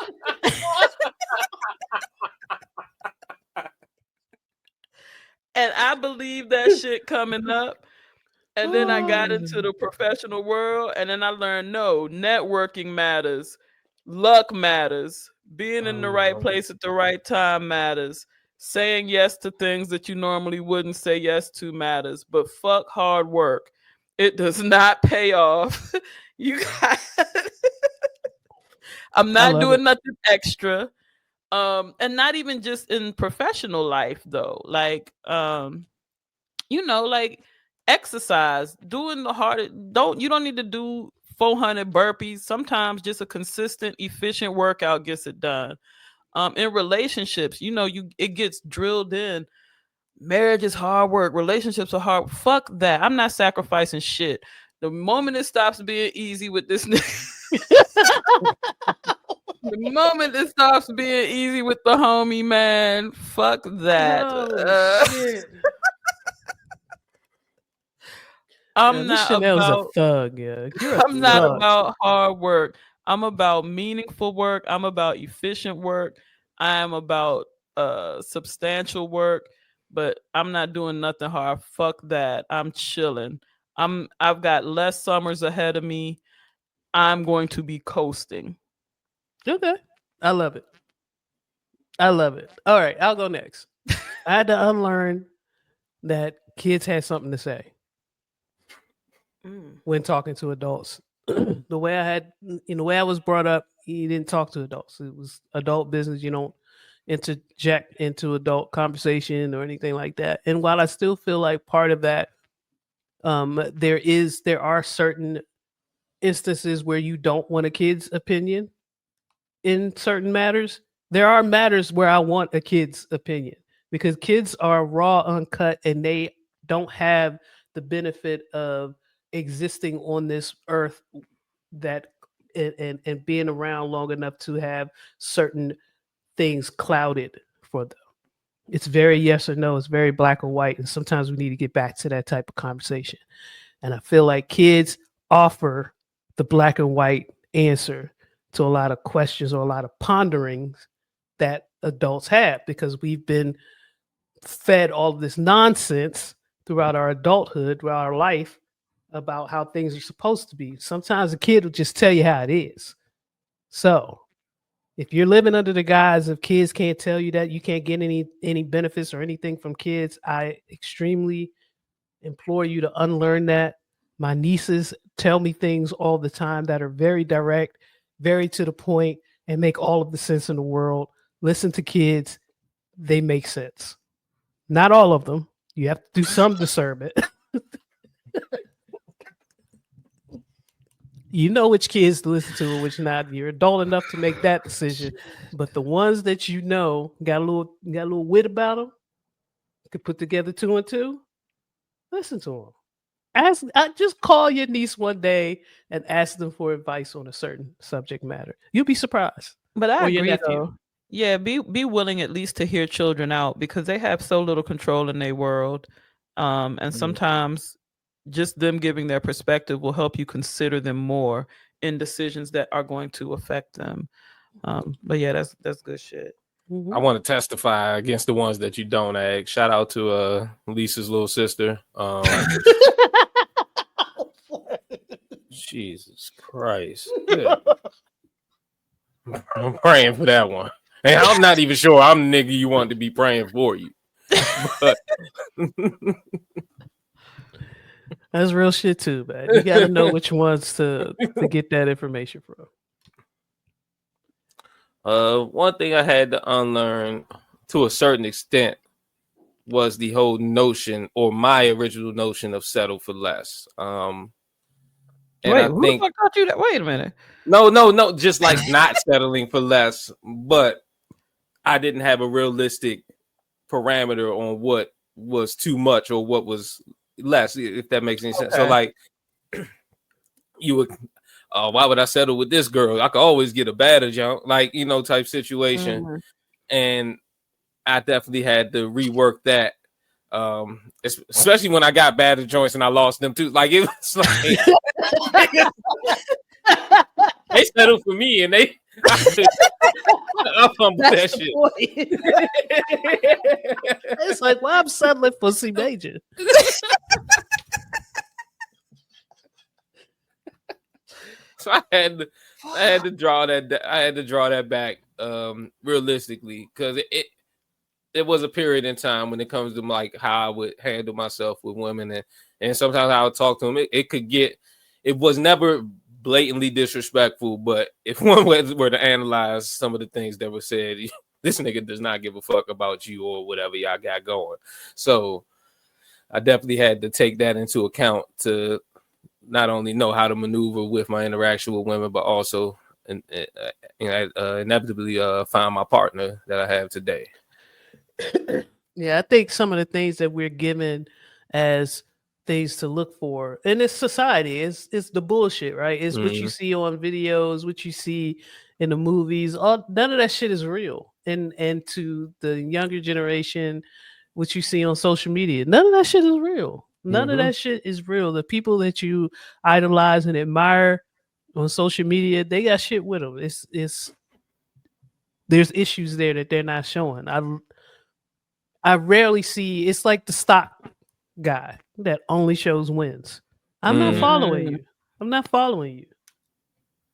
B: And I believe that shit coming up. And then I got into the professional world, and then I learned, no, networking matters, luck matters, being in the right place at the right time matters, saying yes to things that you normally wouldn't say yes to matters, but fuck hard work. It does not pay off. You guys, I'm not doing nothing extra. And not even just in professional life though. Like, like exercise, doing the hardest. You don't need to do 400 burpees. Sometimes just a consistent, efficient workout gets it done. In relationships, it gets drilled in. Marriage is hard work. Relationships are hard. Fuck that. I'm not sacrificing shit. The moment it stops being easy with this nigga. The moment it stops being easy with the homie, man, fuck that.
A: Shit.
B: I'm not about
A: a thug, yeah.
B: I'm not about hard work. I'm about meaningful work. I'm about efficient work. I am about substantial work, but I'm not doing nothing hard. Fuck that. I'm chilling. I've got less summers ahead of me. I'm going to be coasting.
A: Okay. I love it. All right, I'll go next. I had to unlearn that kids had something to say when talking to adults. The way I was brought up, you didn't talk to adults. It was adult business. You don't interject into adult conversation or anything like that. And while I still feel like part of that, there are certain instances where you don't want a kid's opinion in certain matters. There are matters where I want a kid's opinion, because kids are raw, uncut, and they don't have the benefit of existing on this earth that and being around long enough to have certain things clouded for them. It's very yes or no. It's very black or white. And sometimes we need to get back to that type of conversation. And I feel like kids offer the black and white answer to a lot of questions or a lot of ponderings that adults have, because we've been fed all of this nonsense throughout our adulthood, throughout our life, about how things are supposed to be. Sometimes a kid will just tell you how it is. So if you're living under the guise of kids can't tell you that, you can't get any benefits or anything from kids, I extremely implore you to unlearn that. My nieces tell me things all the time that are very direct, very to the point, and make all of the sense in the world. Listen to kids. They make sense. Not all of them. You have to do some discernment. You know which kids to listen to and which not. You're adult enough to make that decision. But the ones that you know got a little wit about them, could put together 2 and 2, listen to them. Just call your niece one day and ask them for advice on a certain subject matter. You'll be surprised.
B: But I agree though. Yeah, be willing at least to hear children out, because they have so little control in their world. And sometimes just them giving their perspective will help you consider them more in decisions that are going to affect them. But yeah, that's good shit.
C: I want to testify against the ones that you don't ask. Shout out to Lisa's little sister. Jesus Christ. Yeah. I'm praying for that one. And I'm not even sure I'm the nigga you want to be praying for you. But
A: that's real shit too, man. You got to know which ones to get that information from.
C: One thing I had to unlearn to a certain extent was the whole notion, or my original notion, of settle for less.
B: And wait, who the fuck taught you that? Wait a minute.
C: No, just like not settling for less, but I didn't have a realistic parameter on what was too much or what was less, if that makes any sense. So like you would, why would I settle with this girl? I could always get a better junk, like, type situation. Mm-hmm. And I definitely had to rework that. Especially when I got battered joints and I lost them too. Like, it was like they settled for me and they I fumbled that shit.
A: It's like, well, I'm settling for C major.
C: So I had to draw that back realistically, because it was a period in time when it comes to like how I would handle myself with women, and sometimes I would talk to them. It was never blatantly disrespectful, but if one were to analyze some of the things that were said, this nigga does not give a fuck about you or whatever y'all got going. So I definitely had to take that into account to not only know how to maneuver with my interaction with women, but also inevitably find my partner that I have today.
A: Yeah, I think some of the things that we're given as things to look for in this society is the bullshit, right? It's what you see on videos, what you see in the movies. None of that shit is real. And to the younger generation, what you see on social media, none of that shit is real. None of that shit is real. The people that you idolize and admire on social media, they got shit with them. There's issues there that they're not showing. I rarely see. It's like the stock guy that only shows wins. I'm not following you. I'm not following you.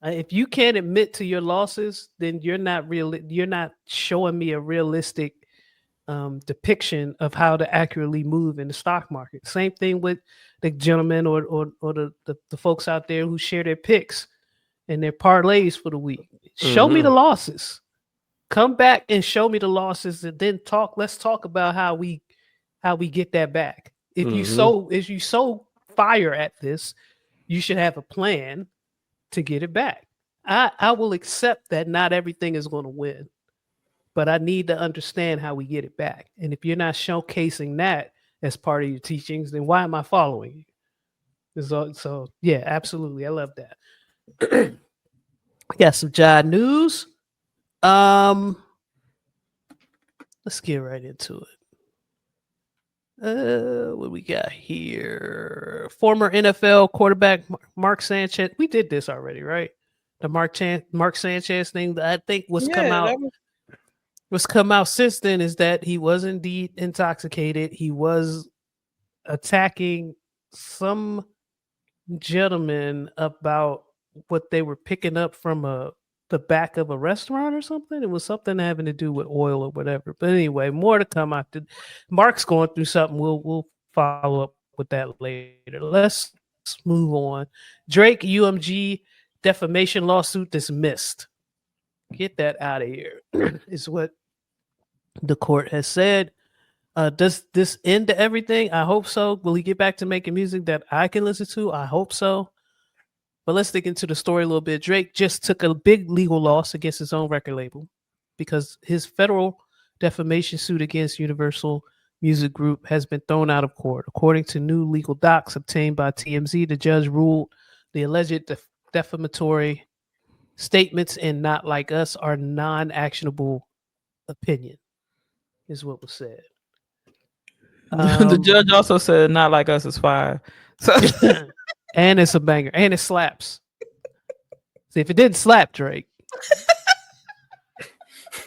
A: If you can't admit to your losses, then you're not real. You're not showing me a realistic depiction of how to accurately move in the stock market. Same thing with the gentlemen or the folks out there who share their picks and their parlays for the week. Show me the losses. Come back and show me the losses, and then let's talk about how we get that back. If you so fire at this, you should have a plan to get it back. I will accept that not everything is going to win, but I need to understand how we get it back. And if you're not showcasing that as part of your teachings, then why am I following you? So yeah, absolutely. I love that. I got some job news. Let's get right into it. What we got here? Former NFL quarterback Mark Sanchez. We did this already, right? The Mark Sanchez thing that I think was come out since then is that he was indeed intoxicated. He was attacking some gentleman about what they were picking up from the back of a restaurant or something. It was something having to do with oil or whatever. But anyway, more to come after. Mark's going through something. We'll follow up with that later. Let's move on. Drake UMG defamation lawsuit dismissed. Get that out of here, is what the court has said. Does this end to everything? I hope so. Will he get back to making music that I can listen to? I hope so. But let's dig into the story a little bit. Drake just took a big legal loss against his own record label because his federal defamation suit against Universal Music Group has been thrown out of court. According to new legal docs obtained by TMZ, the judge ruled the alleged defamatory statements in Not Like Us are non-actionable opinion, is what was said.
B: The judge also said Not Like Us is fire. So
A: and it's a banger. And it slaps. See, if it didn't slap, Drake,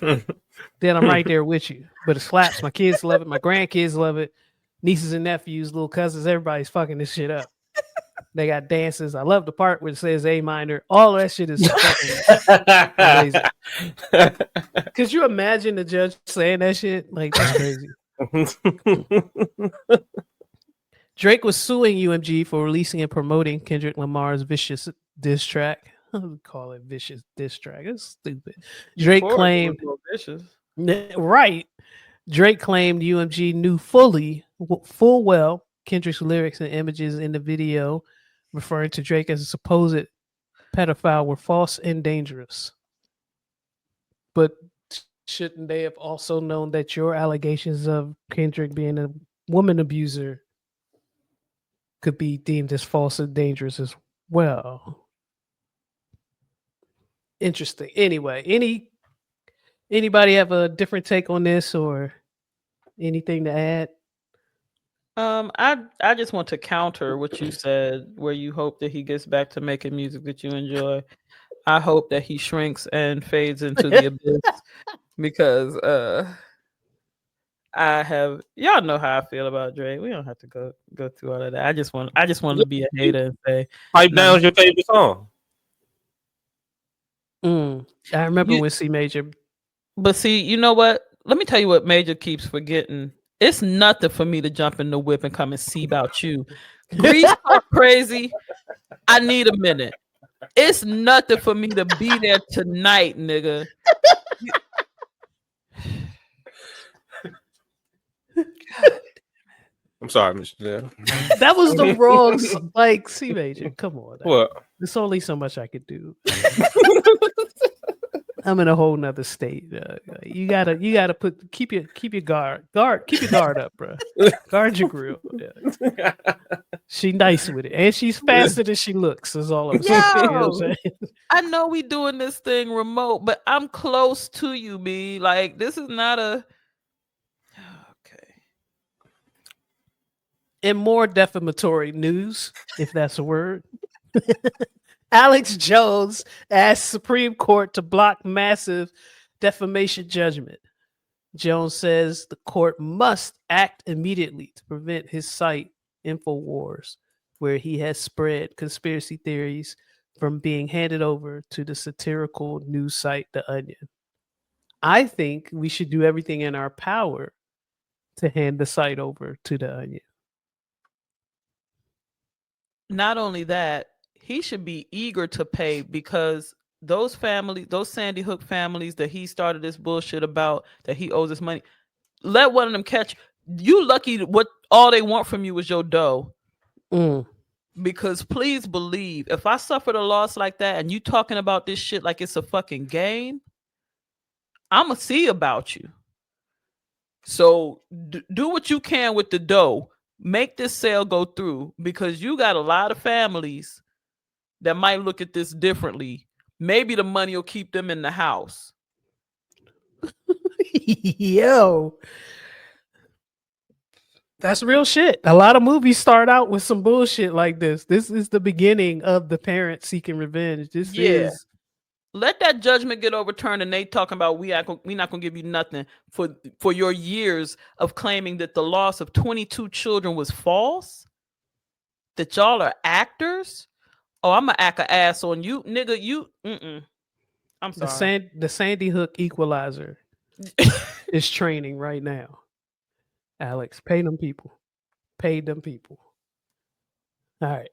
A: then I'm right there with you. But it slaps. My kids love it. My grandkids love it. Nieces and nephews, little cousins, everybody's fucking this shit up. They got dances. I love the part where it says A minor. All of that shit is fucking amazing. Could you imagine the judge saying that shit? Like, that's crazy. Drake was suing UMG for releasing and promoting Kendrick Lamar's vicious diss track. I would call it vicious diss track. It's stupid. Drake claimed right. Drake claimed UMG knew full well Kendrick's lyrics and images in the video, referring to Drake as a supposed pedophile, were false and dangerous. But shouldn't they have also known that your allegations of Kendrick being a woman abuser could be deemed as false and dangerous as well? Interesting. Anyway, anybody have a different take on this or anything to add?
B: I just want to counter what you said, where you hope that he gets back to making music that you enjoy. I hope that he shrinks and fades into the abyss, because y'all know how I feel about Drake. We don't have to go through all of that. I just want to be a hater and say,
C: Pipe Down's your favorite song.
A: I remember when C Major.
B: But see, you know what? Let me tell you what Major keeps forgetting. It's nothing for me to jump in the whip and come and see about you. Grease talk crazy. I need a minute. It's nothing for me to be there tonight, nigga.
C: I'm sorry, Mr.
A: That was the wrong, like, C Major. Come on.
C: What?
A: There's only so much I could do. I'm in a whole nother state. You gotta keep your guard up, bro. Guard your grill. Yeah. She nice with it, and she's faster than she looks. Is all I'm saying. You know what I'm saying?
B: I know we doing this thing remote, but I'm close to you, B. Like, this is not a. Okay.
A: In more defamatory news, if that's a word. Alex Jones asked Supreme Court to block massive defamation judgment. Jones says the court must act immediately to prevent his site, InfoWars, where he has spread conspiracy theories, from being handed over to the satirical news site, The Onion. I think we should do everything in our power to hand the site over to The Onion.
B: Not only that, he should be eager to pay, because those families, those Sandy Hook families that he started this bullshit about, that he owes this money, let one of them catch you. Lucky what all they want from you is your dough. Because please believe, if I suffered a loss like that and you talking about this shit like it's a fucking game, I'ma see about you. So do what you can with the dough. Make this sale go through, because you got a lot of families that might look at this differently. Maybe the money will keep them in the house.
A: Yo. That's real shit. A lot of movies start out with some bullshit like this. This is the beginning of the parent seeking revenge. This is
B: let that judgment get overturned, and they talking about we not gonna give you nothing for your years of claiming that the loss of 22 children was false. That y'all are actors. Oh, I'm gonna act an ass on you, nigga. You, I'm sorry.
A: The Sandy Hook Equalizer is training right now. Alex, pay them people. Pay them people. All right.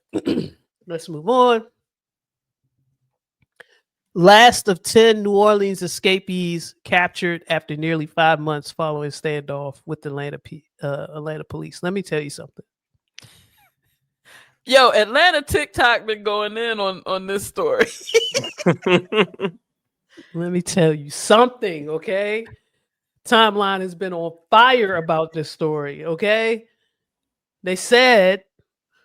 A: Let's move on. Last of 10 New Orleans escapees captured after nearly 5 months following standoff with Atlanta police. Let me tell you something.
B: Yo, Atlanta TikTok been going in on this story.
A: Let me tell you something, okay? Timeline has been on fire about this story, okay? They said,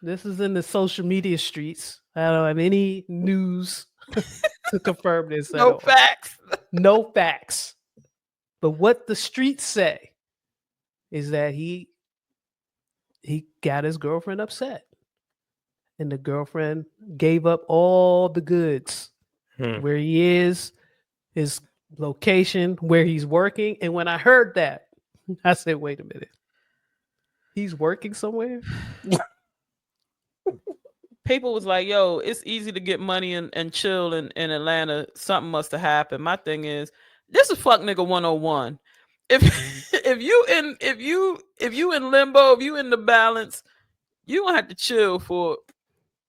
A: this is in the social media streets. I don't have any news to confirm this.
B: No facts.
A: No facts. But what the streets say is that he got his girlfriend upset. And the girlfriend gave up all the goods. Where he is, his location, where he's working. And when I heard that, I said, wait a minute. He's working somewhere?
B: People was like, yo, it's easy to get money and chill in Atlanta. Something must have happened. My thing is, this is fuck nigga 101. If you in limbo, if you in the balance, you gonna have to chill for.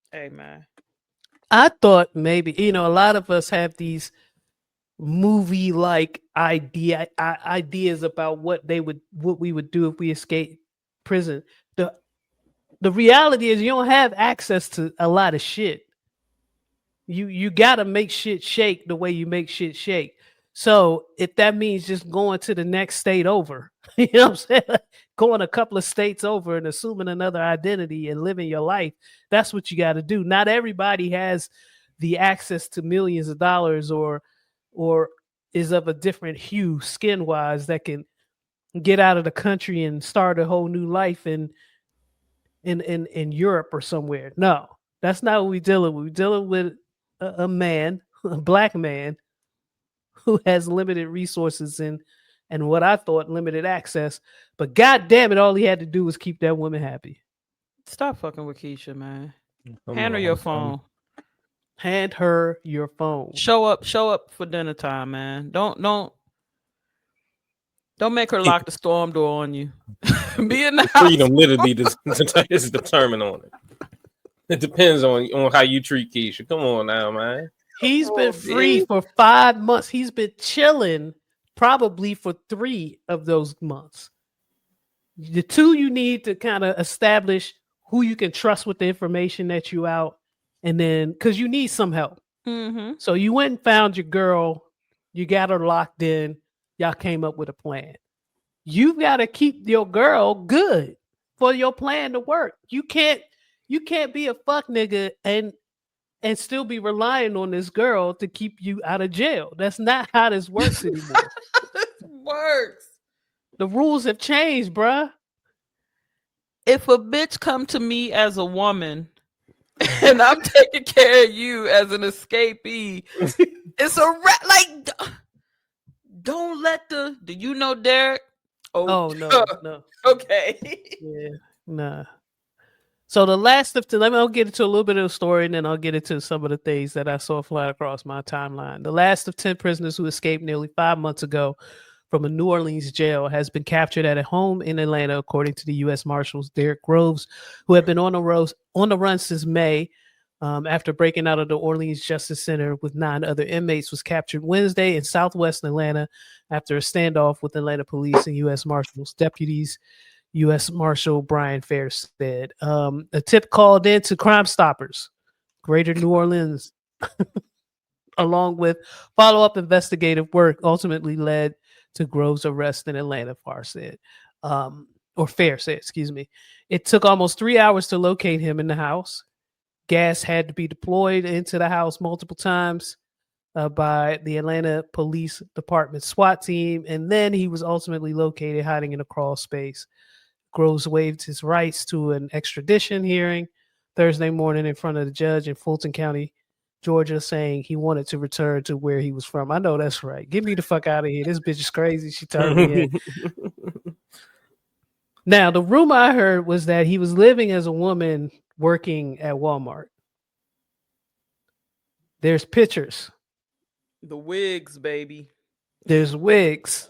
B: Hey man,
A: I thought maybe, a lot of us have these movie-like ideas about what we would do if we escaped prison. The reality is you don't have access to a lot of shit. You gotta make shit shake the way you make shit shake. So if that means just going to the next state over, you know what I'm saying? Going a couple of states over and assuming another identity and living your life, that's what you got to do. Not everybody has the access to millions of dollars or is of a different hue skin-wise that can get out of the country and start a whole new life in Europe or somewhere. No, that's not what we're dealing with. We're dealing with a man, a black man, who has limited resources and what I thought limited access. But God damn it, all he had to do was keep that woman happy.
B: Stop fucking with Keisha, man. Hand her your phone.
A: Hand her your phone.
B: Show up for dinner time, man. Don't make her lock the storm door on you. Be in the house.
C: Freedom literally is determined on it. It depends on how you treat Keisha. Come on now, man.
A: He's been free for 5 months. He's been chilling probably for 3 of those months. The 2 you need to kind of establish who you can trust with the information that you out. And then, because you need some help.
B: Mm-hmm.
A: So you went and found your girl. You got her locked in. Y'all came up with a plan. You got to keep your girl good for your plan to work. You can't be a fuck nigga and still be relying on this girl to keep you out of jail. That's not how this works anymore.
B: This works.
A: The rules have changed, bruh.
B: If a bitch come to me as a woman and I'm taking care of you as an escapee, it's a like. Don't let do you know Derek?
A: Oh no.
B: Okay.
A: Yeah, nah. So the last of 10, I'll get into a little bit of the story and then I'll get into some of the things that I saw fly across my timeline. The last of 10 prisoners who escaped nearly 5 months ago from a New Orleans jail has been captured at a home in Atlanta, according to the U.S. Marshals. Derek Groves, who had been on the run since May, after breaking out of the Orleans Justice Center with 9 other inmates, was captured Wednesday in southwest Atlanta after a standoff with Atlanta police and U.S. Marshals. Deputies U.S. Marshal Brian Fair said a tip called in to Crime Stoppers, Greater New Orleans, along with follow-up investigative work, ultimately led to Groves' arrest in Atlanta, Fair said. Excuse me. It took almost 3 hours to locate him in the house. Gas had to be deployed into the house multiple times. by the Atlanta Police Department SWAT team, and then he was ultimately located hiding in a crawl space. Groves waived his rights to an extradition hearing Thursday morning in front of the judge in Fulton County, Georgia, saying he wanted to return to where he was from. I know that's right. Get me the fuck out of here. This bitch is crazy. She turned me in. Now, the rumor I heard was that he was living as a woman working at Walmart. There's pictures.
B: The wigs, baby.
A: There's wigs.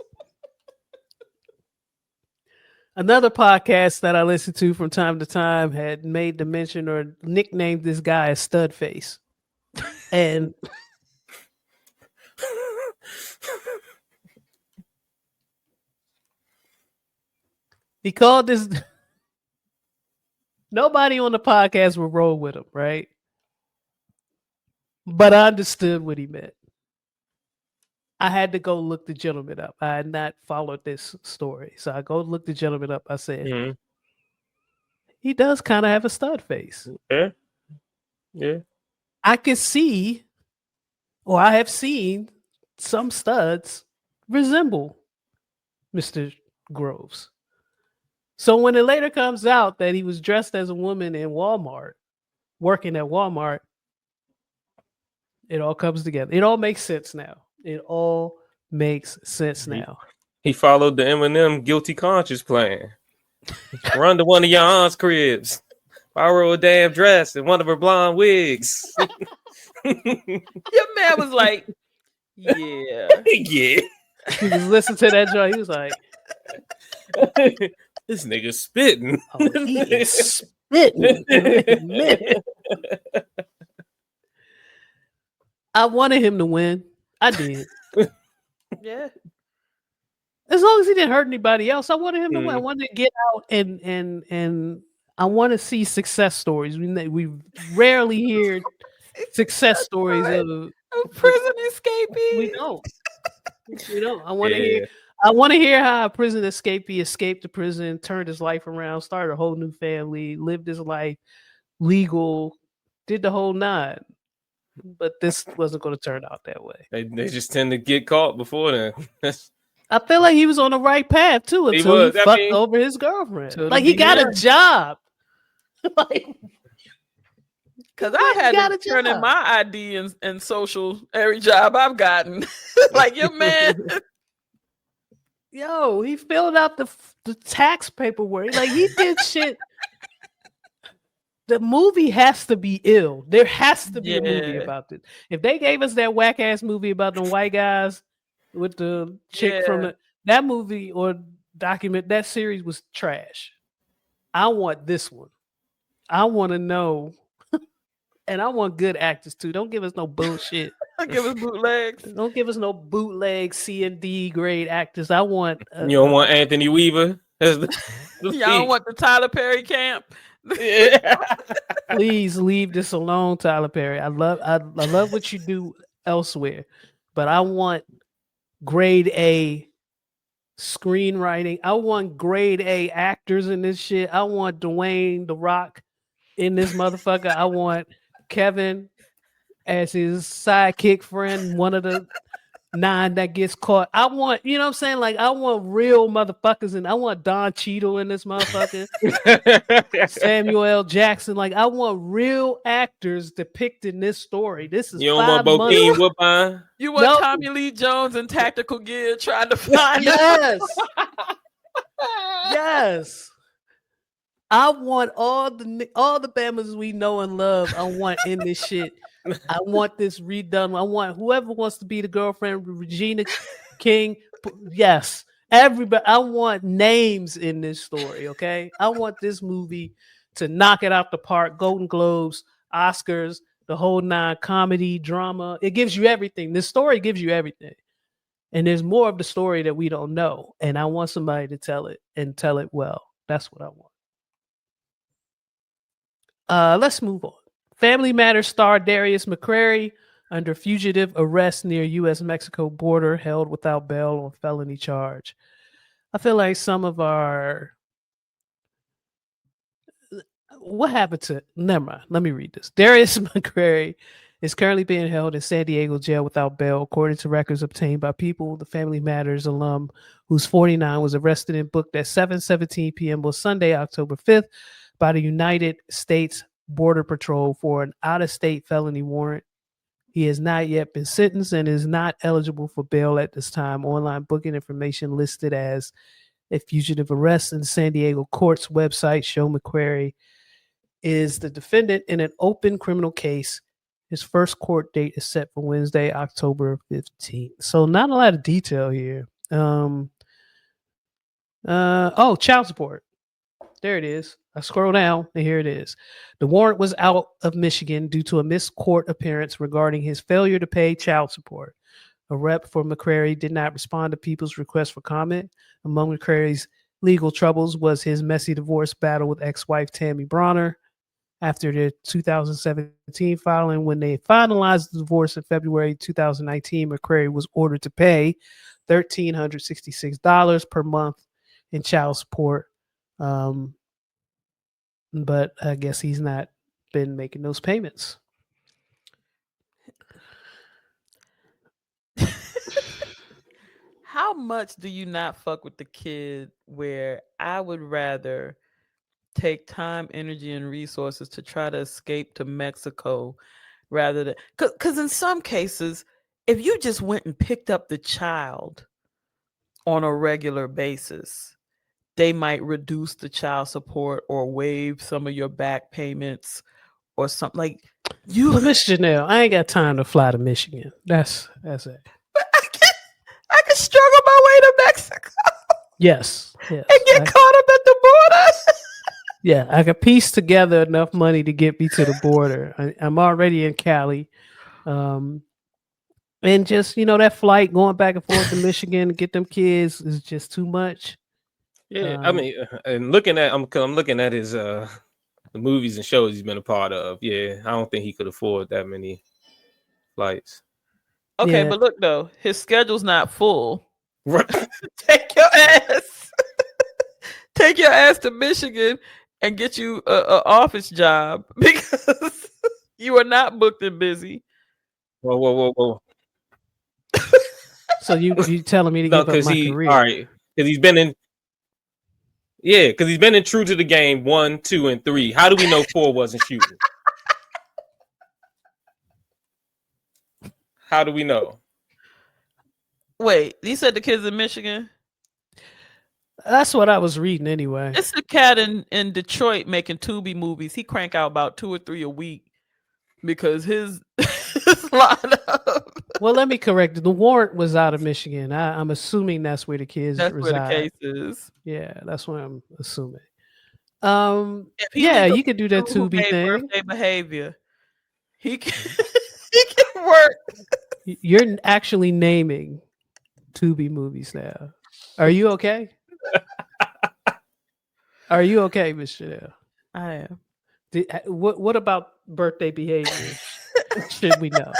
A: Another podcast that I listen to from time to time had made the mention or nicknamed this guy as Studface. And he called this. Nobody on the podcast would roll with him, right? But I understood what he meant. I had to go look the gentleman up. I had not followed this story. So I go look the gentleman up. I said, he does kind of have a stud face.
C: Yeah. Yeah.
A: I could see, or I have seen some studs resemble Mr. Groves. So when it later comes out that he was dressed as a woman in Walmart, working at Walmart, it all comes together. It all makes sense now. It all makes sense now.
C: He followed the Eminem guilty conscience plan. Run to one of your aunt's cribs. Borrow a damn dress and one of her blonde wigs.
B: Your man was like, yeah.
C: Yeah.
A: He was listening to that joint. He was like,
C: this nigga spitting.
A: Oh, he is spitting. I wanted him to win. I did.
B: Yeah.
A: As long as he didn't hurt anybody else, I wanted him to win. I wanted to get out and I want to see success stories. We rarely hear success stories of
B: prison escapee.
A: We don't. I want to hear. I want to hear how a prison escapee escaped the prison, turned his life around, started a whole new family, lived his life legal, did the whole nine. But this wasn't going to turn out that way.
C: They just tend to get caught before then.
A: I feel like he was on the right path too until he fucked over his girlfriend. Like he got a job.
B: Like, because I had to turn in my ID and social every job I've gotten. Like your man.
A: Yo, he filled out the tax paperwork. Like he did shit. The movie has to be ill. There has to be a movie about this. If they gave us that whack ass movie about the white guys with the chick from that movie or document, that series was trash. I want this one. I want to know, and I want good actors too. Don't give us no bullshit.
B: Don't give us bootlegs.
A: Don't give us no bootleg C and D grade actors. I want.
C: You don't want Anthony Weaver.
B: Y'all don't want the Tyler Perry camp.
A: Please leave this alone, Tyler Perry. I love what you do elsewhere, but I want grade A screenwriting. I want grade A actors in this shit. I want Dwayne The Rock in this motherfucker. I want Kevin as his sidekick friend, one of the 9 that gets caught. I want, you know what I'm saying? Like, I want real motherfuckers, and I want Don Cheadle in this motherfucker. Samuel L. Jackson. Like, I want real actors depicting this story. This is
C: you don't want Bokeem Woodbine.
B: You want Tommy Lee Jones in tactical gear trying to find
A: Yes. Yes. I want all the Bamas we know and love. I want in this shit. I want this redone. I want whoever wants to be the girlfriend, Regina King. Yes, everybody. I want names in this story. Okay, I want this movie to knock it out the park. Golden Globes, Oscars, the whole 9. Comedy, drama. It gives you everything. This story gives you everything, and there's more of the story that we don't know. And I want somebody to tell it and tell it well. That's what I want. Let's move on. Family Matters star Darius McCrary under fugitive arrest near U.S.-Mexico border, held without bail on felony charge. I feel like some of our... What happened to... Never mind. Let me read this. Darius McCrary is currently being held in San Diego jail without bail, according to records obtained by People. The Family Matters alum, who's 49, was arrested and booked at 7:17 p.m. on Sunday, October 5th, by the United States Border Patrol for an out-of-state felony warrant. He has not yet been sentenced and is not eligible for bail at this time. Online booking information listed as a fugitive arrest in the San Diego court's website show McCrary is the defendant in an open criminal case. His first court date is set for Wednesday, October 15th. So not a lot of detail here. Child support. There it is. I scroll down and here it is. The warrant was out of Michigan due to a missed court appearance regarding his failure to pay child support. A rep for McCrary did not respond to People's request for comment. Among McCrary's legal troubles was his messy divorce battle with ex-wife Tammy Bronner. After their 2017 filing, when they finalized the divorce in February 2019, McCrary was ordered to pay $1,366 per month in child support. But I guess he's not been making those payments.
B: How much do you not fuck with the kid where I would rather take time, energy, and resources to try to escape to Mexico rather than, because in some cases, if you just went and picked up the child on a regular basis, they might reduce the child support or waive some of your back payments or something. Like you,
A: but Miss Janelle, I ain't got time to fly to Michigan. That's it.
B: But I can struggle my way to Mexico.
A: Yes.
B: And get caught up at the border.
A: Yeah, I could piece together enough money to get me to the border. I'm already in Cali. And just, that flight going back and forth to Michigan to get them kids is just too much.
C: Yeah, I mean, and looking at I'm looking at his the movies and shows he's been a part of. Yeah, I don't think he could afford that many flights.
B: Okay,
A: Yeah.
B: but look though, his schedule's not full. Take your ass. Take your ass to Michigan and get you a office job because you are not booked and busy.
C: Whoa.
A: So you telling me to give up my career?
C: All right, because he's been in. Yeah, because he's been in True to the Game 1, 2, and 3. How do we know 4 wasn't shooting? How do we know?
B: Wait, you said the kids in Michigan?
A: That's what I was reading anyway.
B: It's the cat in Detroit making Tubi movies. He crank out about 2 or 3 a week because his lineup.
A: Well, let me correct it. The warrant was out of Michigan. I'm assuming that's where the kids reside.
B: Where the case is.
A: Yeah, that's what I'm assuming.
B: You
A: could do that Tubi thing.
B: Birthday behavior. He can work.
A: You're actually naming Tubi movies now. Are you okay? Are you okay, Miss Chanel?
B: I am.
A: What about birthday behavior? Should we know?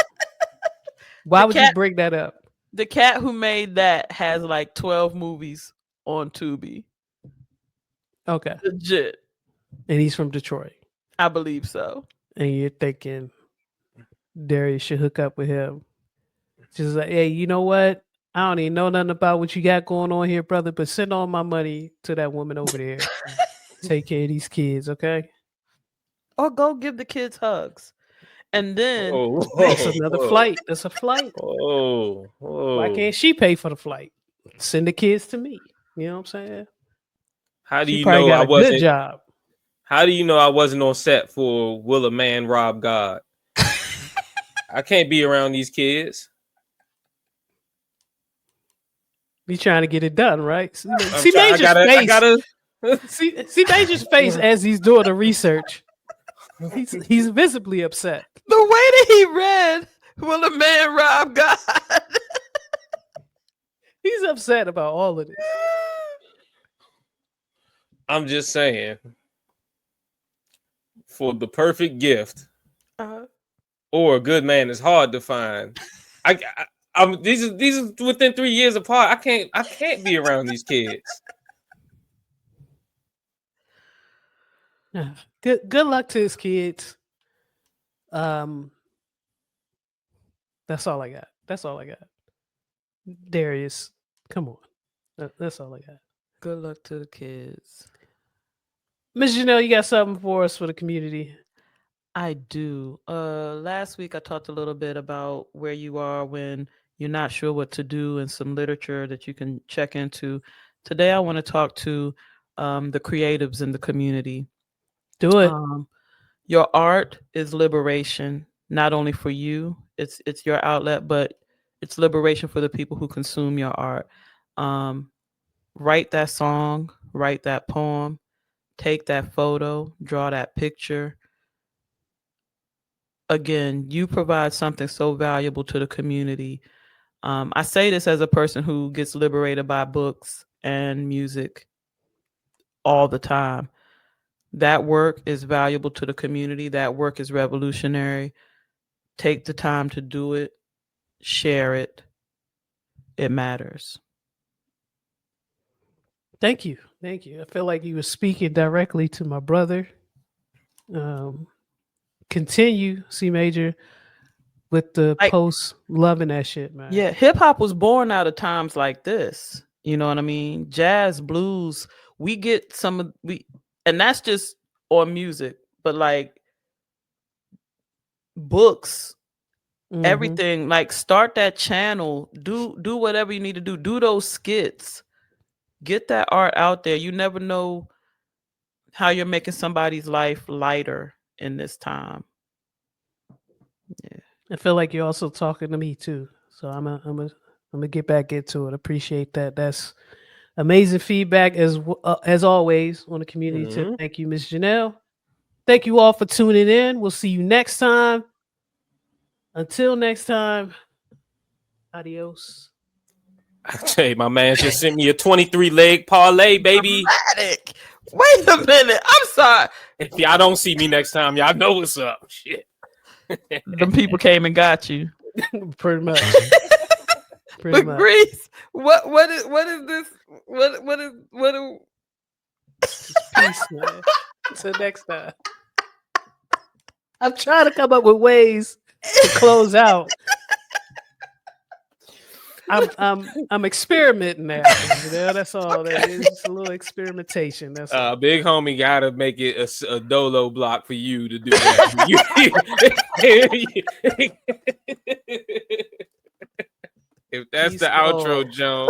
A: Why would you bring that up?
B: The cat who made that has like 12 movies on Tubi.
A: Okay.
B: Legit.
A: And he's from Detroit.
B: I believe so.
A: And you're thinking Darius should hook up with him. Just like, hey, you know what? I don't even know nothing about what you got going on here, brother, but send all my money to that woman over there. Take care of these kids, okay?
B: Or go give the kids hugs. And then
A: that's another flight. That's a flight.
C: Why
A: can't she pay for the flight? Send the kids to me. You know what I'm saying?
C: How do you know I wasn't?
A: Good job.
C: How do you know I wasn't on set for Will a Man Rob God? I can't be around these kids.
A: You trying to get it done, right? See Major's face as he's doing the research. He's visibly upset.
B: The way that he read Will a Man Rob God?
A: He's upset about all of this.
C: I'm just saying, for the perfect gift or a good man is hard to find. These are within 3 years apart. I can't be around these kids.
A: Good luck to his kids. That's all I got. That's all I got. Darius, come on. That's all I got.
B: Good luck to the kids.
A: Ms. Janelle, you got something for us for the community?
B: I do. Last week I talked a little bit about where you are when you're not sure what to do and some literature that you can check into. Today I want to talk to the creatives in the community.
A: Do it.
B: Your art is liberation, not only for you, it's your outlet, but it's liberation for the people who consume your art. Write that song, write that poem, take that photo, draw that picture. Again, you provide something so valuable to the community. I say this as a person who gets liberated by books and music all the time. That work is valuable to the community. That work is revolutionary. Take the time to do it. Share it. It matters.
A: Thank you. Thank you. I feel like you were speaking directly to my brother. Continue, C Major, with the post loving that shit, man.
B: Yeah, hip hop was born out of times like this. You know what I mean? Jazz, blues, we get some of and that's just on music, but like books, everything, like start that channel, do whatever you need to do. Do those skits. Get that art out there. You never know how you're making somebody's life lighter in this time. Yeah.
A: I feel like you're also talking to me too. So I'm gonna get back into it. Appreciate that. That's amazing feedback as always on the community tip. Thank you, Ms. Janelle. Thank you all for tuning in. We'll see you next time. Until next time, adios.
C: Hey, my man just sent me a 23-leg parlay, baby.
B: Dramatic. Wait a minute. I'm sorry.
C: If y'all don't see me next time, y'all know what's up. Shit.
B: Them people came and got you.
A: Pretty much.
B: Pretty much. Grease, what is this?
A: Peace, man. Until next time. I'm trying to come up with ways to close out. I'm experimenting now. You know, that's all that is. Just a little experimentation. That's
C: big homie gotta make it a dolo block for you to do that. If that's the outro, Joan.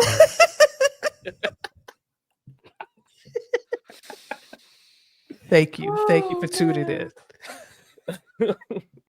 A: Thank you. Thank you for tuning in.